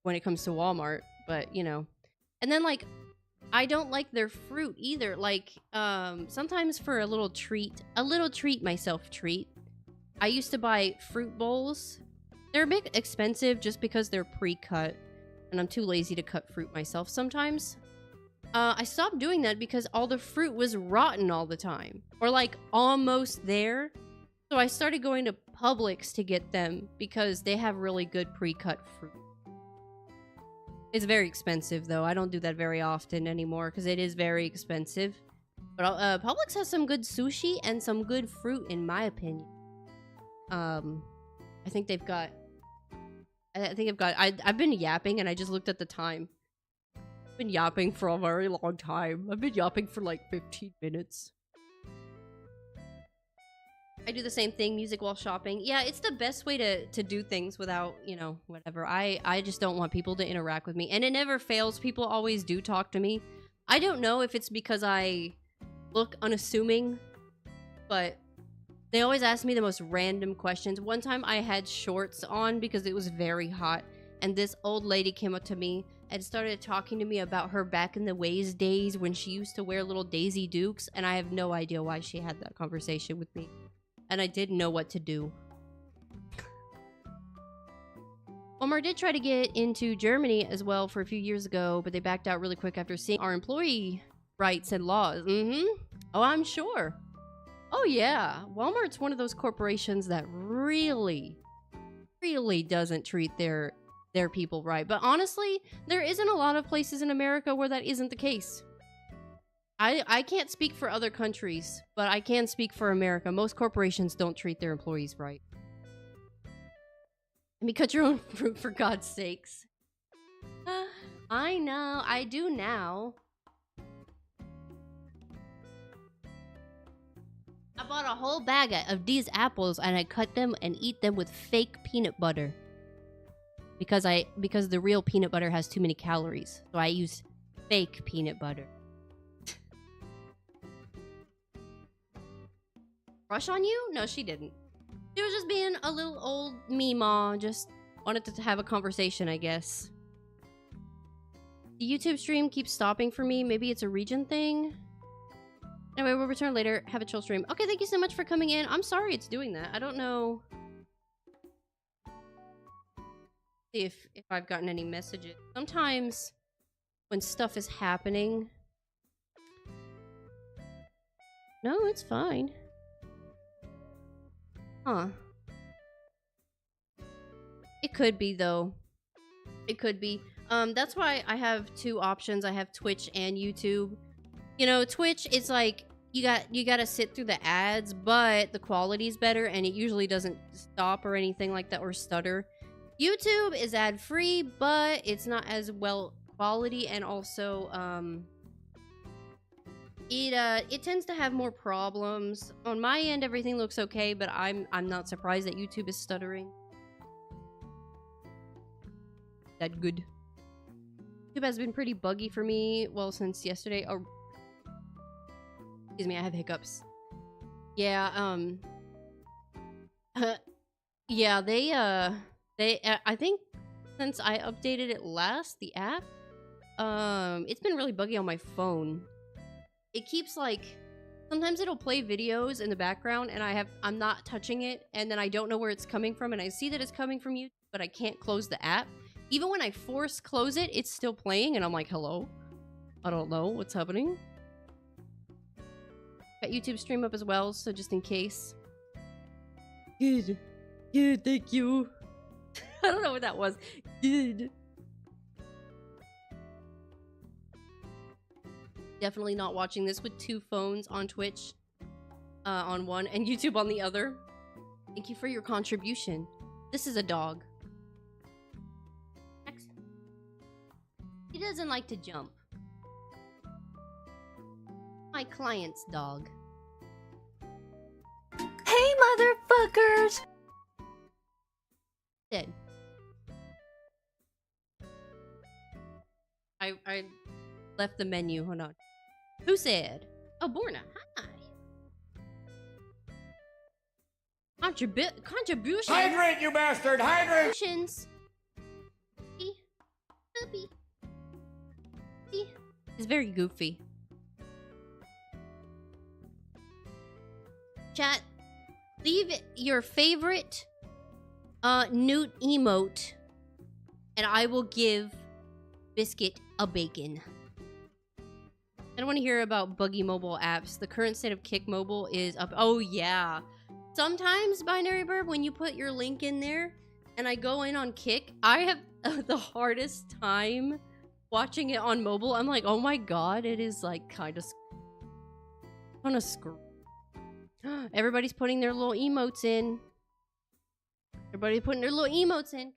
when it comes to Walmart, but you know. And then like I don't like their fruit either. Like sometimes for a little treat myself treat, I used to buy fruit bowls. They're a bit expensive just because they're pre-cut, and I'm too lazy to cut fruit myself sometimes. I stopped doing that because all the fruit was rotten all the time, or like almost there. So I started going to Publix to get them because they have really good pre-cut fruit. It's very expensive though. I don't do that very often anymore because it is very expensive. But Publix has some good sushi and some good fruit in my opinion. I think they've got... I've been yapping and I just looked at the time. I've been yapping for a very long time. I've been yapping for like 15 minutes. I do the same thing, music while shopping. Yeah, it's the best way to do things without, you know, whatever. I just don't want people to interact with me. And it never fails. People always do talk to me. I don't know if it's because I look unassuming, but they always ask me the most random questions. One time I had shorts on because it was very hot, and this old lady came up to me and started talking to me about her back in the ways days when she used to wear little Daisy Dukes, and I have no idea why she had that conversation with me. And I didn't know what to do. Walmart did try to get into Germany as well for a few years ago, but they backed out really quick after seeing our employee rights and laws. Oh, I'm sure. Oh, yeah. Walmart's one of those corporations that really doesn't treat their people right. But honestly, there isn't a lot of places in America where that isn't the case. I can't speak for other countries, but I can speak for America. Most corporations don't treat their employees right. Let me cut your own fruit, for God's sakes. I know, I do now. I bought a whole bag of these apples and I cut them and eat them with fake peanut butter. Because the real peanut butter has too many calories. So I use fake peanut butter. Rush on you? No, she didn't. She was just being a little old Meemaw. Just wanted to have a conversation, I guess. The YouTube stream keeps stopping for me. Maybe it's a region thing. Anyway, we'll return later. Have a chill stream. Okay, thank you so much for coming in. I'm sorry it's doing that. I don't know. See if I've gotten any messages. Sometimes when stuff is happening. No, it's fine. Huh. It could be, though. It could be. That's why I have two options. I have Twitch and YouTube. You know, Twitch, it's like you gotta sit through the ads, but the quality's better and it usually doesn't stop or anything like that or stutter. YouTube is ad-free, but it's not as well quality, and also it tends to have more problems. On my end, everything looks okay, but I'm not surprised that YouTube is stuttering. That good. YouTube has been pretty buggy for me, well, since yesterday. Oh, excuse me, I have hiccups. Yeah, yeah, they I think since I updated it last, the app, it's been really buggy on my phone. It keeps, like, sometimes it'll play videos in the background and I'm not touching it, and then I don't know where it's coming from, and I see that it's coming from YouTube, but I can't close the app. Even when I force close it, it's still playing, and I'm like, hello? I don't know what's happening. Got YouTube stream up as well, so just in case. Good. Good, thank you. I don't know what that was. Good. Definitely not watching this with two phones on Twitch on one and YouTube on the other. Thank you for your contribution. This is a dog. He doesn't like to jump. My client's dog. Hey, motherfuckers! Dead. I left the menu. Hold on. Who said? Oh, Borna. Hi. Contributions. Hydrate, you bastard! Hydrate! Puppy. It's very goofy. Chat, leave your favorite Newt emote, and I will give Biscuit a bacon. I don't want to hear about buggy mobile apps. The current state of Kick Mobile is up. Oh, yeah. Sometimes, Binary Burb, when you put your link in there, and I go in on Kick, I have the hardest time watching it on mobile. I'm like, oh my god, it is like kind of screw. Everybody's putting their little emotes in. Everybody putting their little emotes in.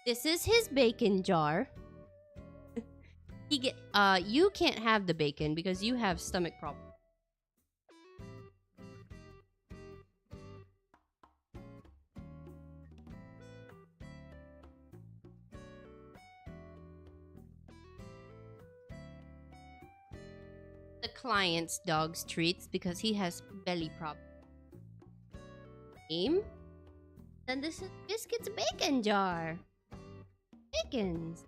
This is his bacon jar. You can't have the bacon because you have stomach problems. The client's dog's treats because he has belly problems. Then this is Biscuit's bacon jar. Bacons.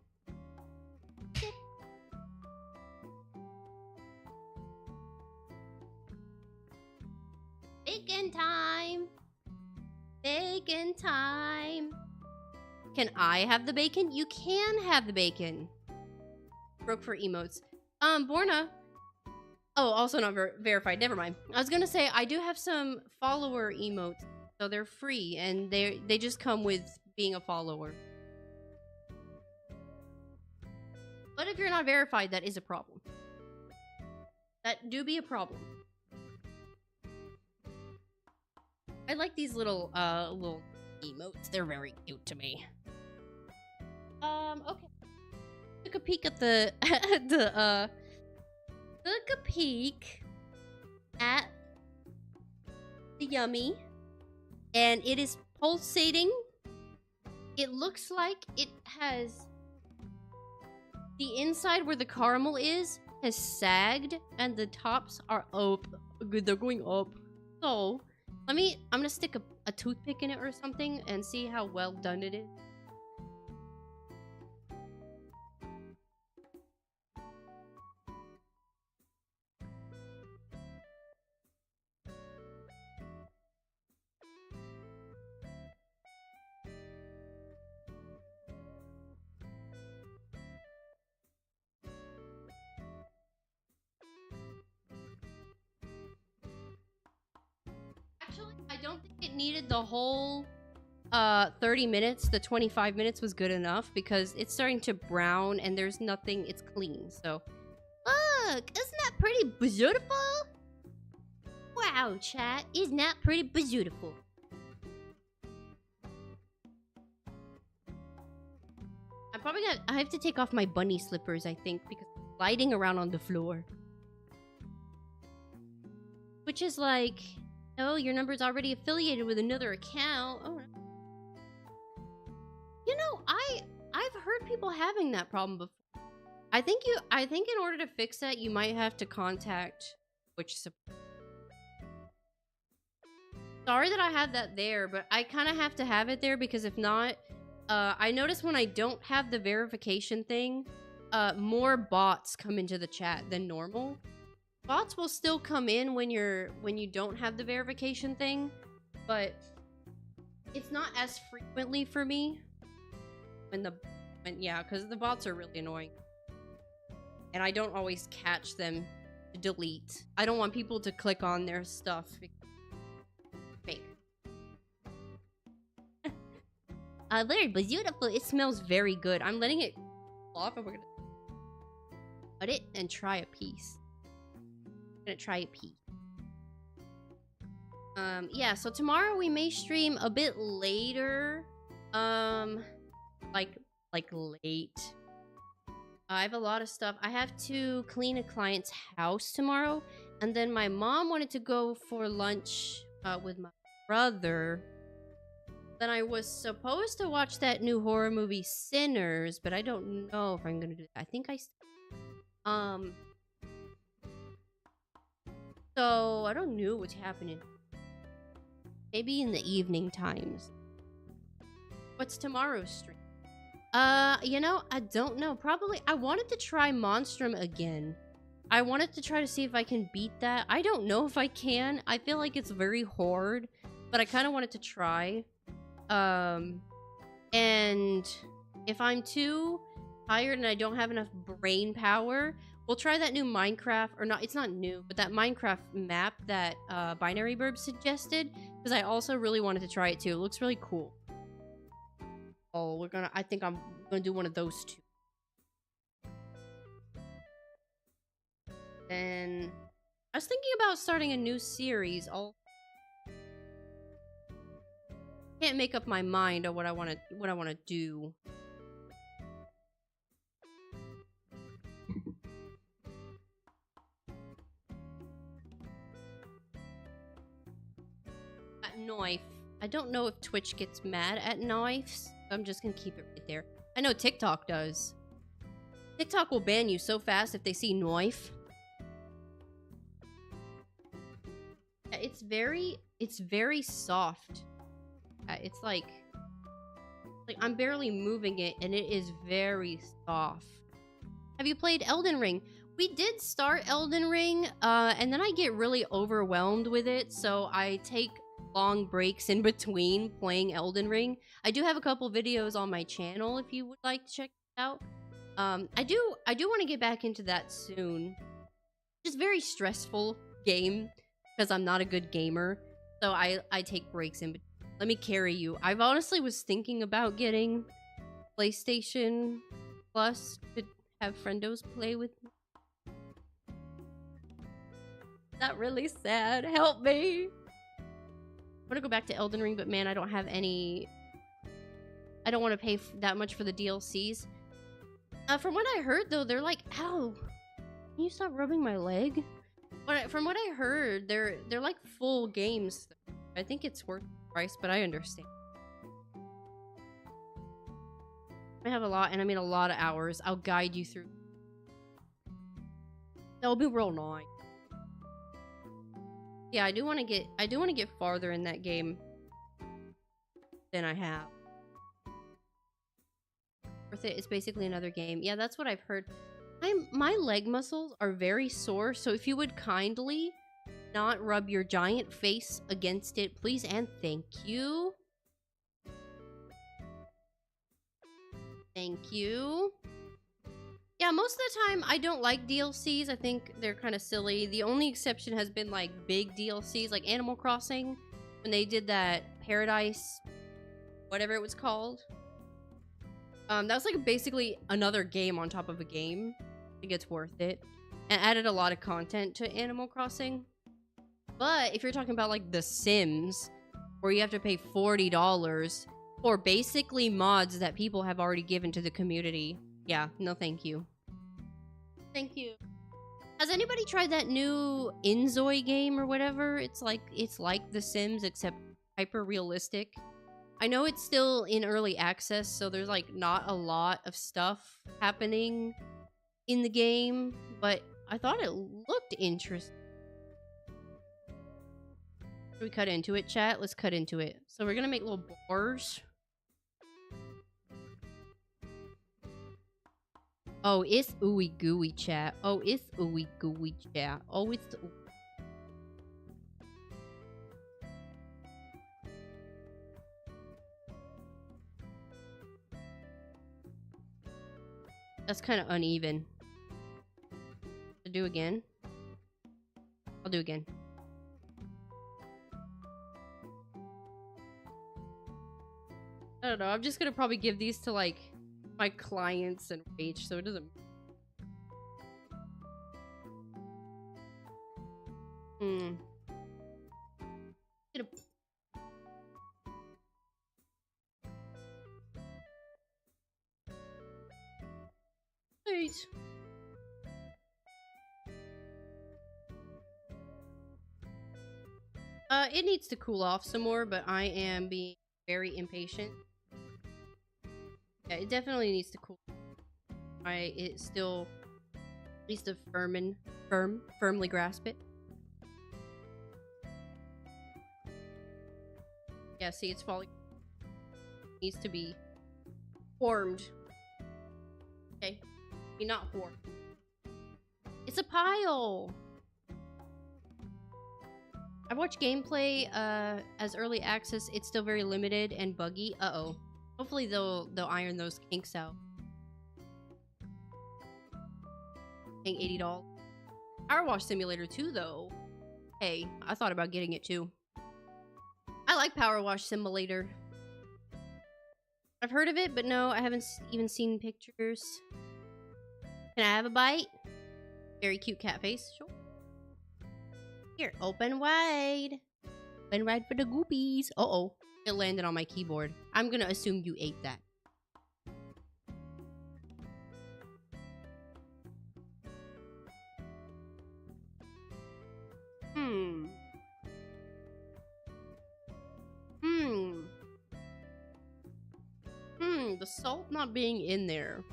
Bacon time. Bacon time. Can I have the bacon? You can have the bacon. Broke for emotes. Borna. Oh, also not verified. Never mind. I was gonna say I do have some follower emotes, so they're free and they just come with being a follower. But if you're not verified, that is a problem. That do be a problem. I like these little emotes. They're very cute to me. Okay. Took a peek at the took a peek at the yummy, and it is pulsating. It looks like it has the inside where the caramel is has sagged, and the tops are up. Good, they're going up. So I'm gonna stick a toothpick in it or something and see how well done it is. Actually, I don't think it needed the whole 30 minutes. The 25 minutes was good enough because it's starting to brown and there's nothing, it's clean. So look, isn't that pretty beautiful? Wow, chat, isn't that pretty beautiful? I have to take off my bunny slippers, I think, because I'm sliding around on the floor. Which is like, oh, your number's already affiliated with another account. Oh. You know, I've heard people having that problem before. I think in order to fix that, you might have to contact Twitch support. Sorry that I have that there, but I kind of have to have it there because if not, I notice when I don't have the verification thing, more bots come into the chat than normal. Bots will still come in when you don't have the verification thing, but it's not as frequently for me. Yeah, because the bots are really annoying, and I don't always catch them to delete. I don't want people to click on their stuff. Fake. Very beautiful. It smells very good. I'm letting it off, and we're gonna cut it and try a piece. Gonna try a piece. Yeah, so tomorrow we may stream a bit later. Like late. I have a lot of stuff. I have to clean a client's house tomorrow, and then my mom wanted to go for lunch with my brother. Then I was supposed to watch that new horror movie Sinners, but I don't know if I'm gonna do that. I think so I don't know what's happening. Maybe in the evening times. What's tomorrow's stream? You know, I don't know. Probably, I wanted to try Monstrum again. I wanted to try to see if I can beat that. I don't know if I can. I feel like it's very hard, but I kind of wanted to try. And if I'm too tired and I don't have enough brain power, we'll try that new Minecraft, or not, it's not new, but that Minecraft map that Binary Burb suggested, because I also really wanted to try it too. It looks really cool. Oh, I think I'm gonna do one of those two. Then I was thinking about starting a new series. Can't make up my mind on what I want to do. I don't know if Twitch gets mad at knives. I'm just gonna keep it right there. I know TikTok does. TikTok will ban you so fast if they see knife. Yeah, it's very soft. It's like I'm barely moving it, and it is very soft. Have you played Elden Ring? We did start Elden Ring, and then I get really overwhelmed with it, so I take long breaks in between playing Elden Ring. I do have a couple videos on my channel if you would like to check it out. I do want to get back into that soon. It's a very stressful game because I'm not a good gamer, so I take breaks in between. Let me carry you. I've honestly was thinking about getting PlayStation Plus to have friendos play with me. Not really sad. Help me. I want to go back to Elden Ring, but man, I don't have any. I don't want to pay that much for the DLCs. From what I heard, though, they're like, ow, can you stop rubbing my leg? From what I heard, they're like full games. I think it's worth the price, but I understand. I have a lot, and I mean a lot of hours. I'll guide you through. That'll be real nice. Yeah, I do want to get farther in that game than I have. Worth it. It's basically another game. Yeah, that's what I've heard. My leg muscles are very sore, so if you would kindly not rub your giant face against it, please and thank you. Thank you. Yeah, most of the time, I don't like DLCs. I think they're kind of silly. The only exception has been, like, big DLCs, like Animal Crossing. When they did that Paradise, whatever it was called. That was, like, basically another game on top of a game. I think it's worth it. And added a lot of content to Animal Crossing. But if you're talking about, like, The Sims, where you have to pay $40 for basically mods that people have already given to the community... Yeah, no thank you. Thank you. Has anybody tried that new Inzoi game or whatever? It's like The Sims except hyper realistic. I know it's still in early access, so there's like not a lot of stuff happening in the game, but I thought it looked interesting. Should we cut into it, chat? Let's cut into it. So we're gonna make little bars. Oh, it's ooey gooey, chat. Oh, it's ooey gooey, chat. Oh, it's... That's kind of uneven. To do again? I'll do again. I don't know. I'm just gonna probably give these to, like, my clients and rage, so it doesn't... Wait. It needs to cool off some more, but I am being very impatient. Yeah, it definitely needs to cool. It still needs to firmly grasp it. Yeah, see, it's falling. It needs to be formed. Okay, be not formed. It's a pile. I've watched gameplay as early access. It's still very limited and buggy. Uh-oh. Hopefully they'll iron those kinks out. Paying $80. Power Wash Simulator 2 though. Hey, I thought about getting it too. I like Power Wash Simulator. I've heard of it, but no, I haven't even seen pictures. Can I have a bite? Very cute cat face. Sure. Here, open wide. Open wide for the goopies. Uh-oh. It landed on my keyboard. I'm gonna assume you ate that. the salt not being in there.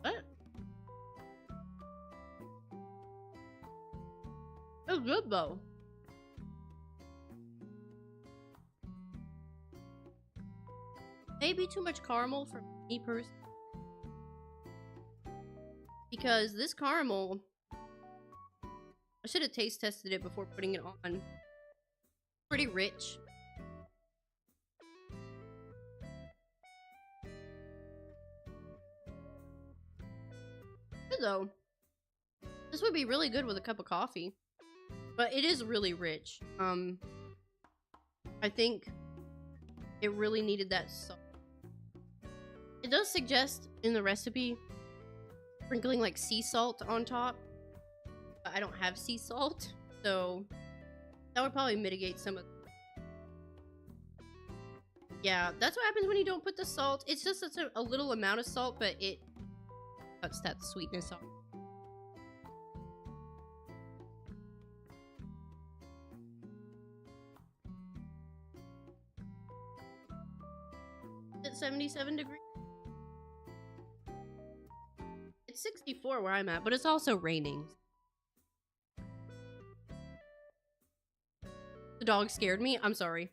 What? It's good though. Maybe too much caramel for me personally. Because this caramel, I should have taste tested it before putting it on. Pretty rich. Good though. This would be really good with a cup of coffee. But it is really rich. I think it really needed that salt. It does suggest in the recipe sprinkling like sea salt on top. But I don't have sea salt, so that would probably mitigate some of. Yeah, that's what happens when you don't put the salt. It's just such a little amount of salt, but it cuts that sweetness off. At 77 degrees. It's 64 where I'm at, but it's also raining. The dog scared me. I'm sorry.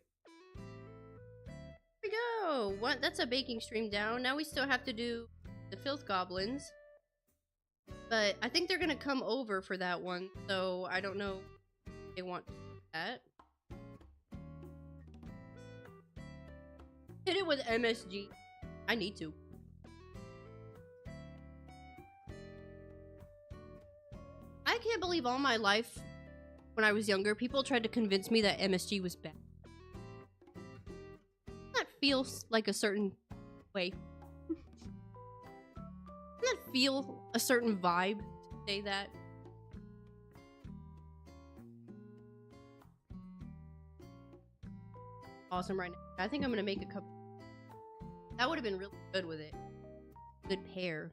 Here we go. What? That's a baking stream down. Now we still have to do the filth goblins. But I think they're gonna come over for that one, so I don't know if they want to do that. Hit it with MSG. I need to. I can't believe all my life, when I was younger, people tried to convince me that MSG was bad. That feels like a certain way. Doesn't that feel a certain vibe to say that? Awesome right now. I think I'm gonna make a cup. That would have been really good with it. Good pair.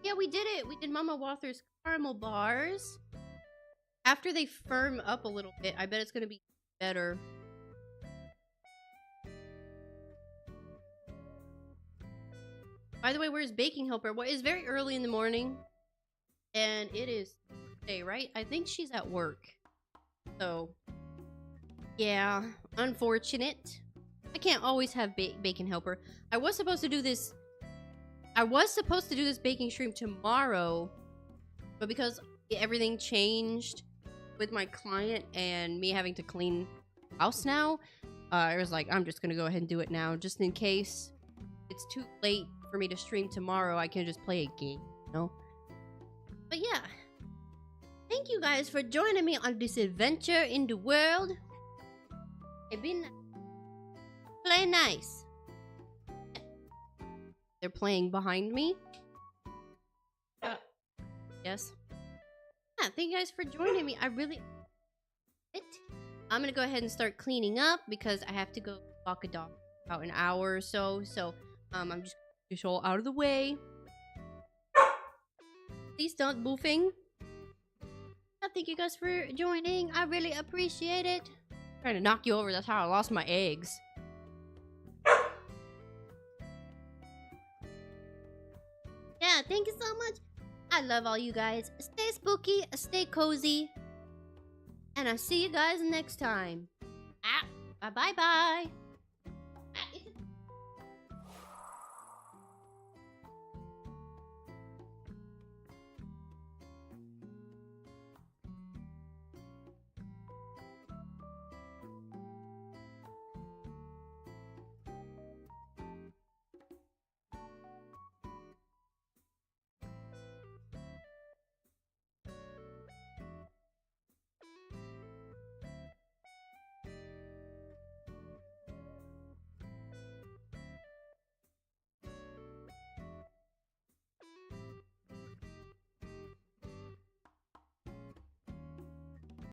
Yeah, we did it. We did Mama Wather's caramel bars. After they firm up a little bit, I bet it's gonna be better. By the way, where's Baking Helper? Well, it's very early in the morning. And it is Tuesday, right? I think she's at work. So, yeah, unfortunate. I can't always have Baking Helper. I was supposed to do this baking stream tomorrow, but because everything changed with my client and me having to clean house now, I was like, I'm just gonna go ahead and do it now, just in case it's too late for me to stream tomorrow. I can just play a game, you know? But yeah, thank you guys for joining me on this adventure in the world. It's been play nice. They're playing behind me. Yes. Yeah, thank you guys for joining me. I really it. I'm gonna go ahead and start cleaning up because I have to go walk a dog about an hour or so. So I'm just gonna push all out of the way. Please don't boofing. Thank you guys for joining. I really appreciate it. I'm trying to knock you over. That's how I lost my eggs. Yeah, thank you so much. I love all you guys. Stay spooky, stay cozy, and I'll see you guys next time. Bye-bye.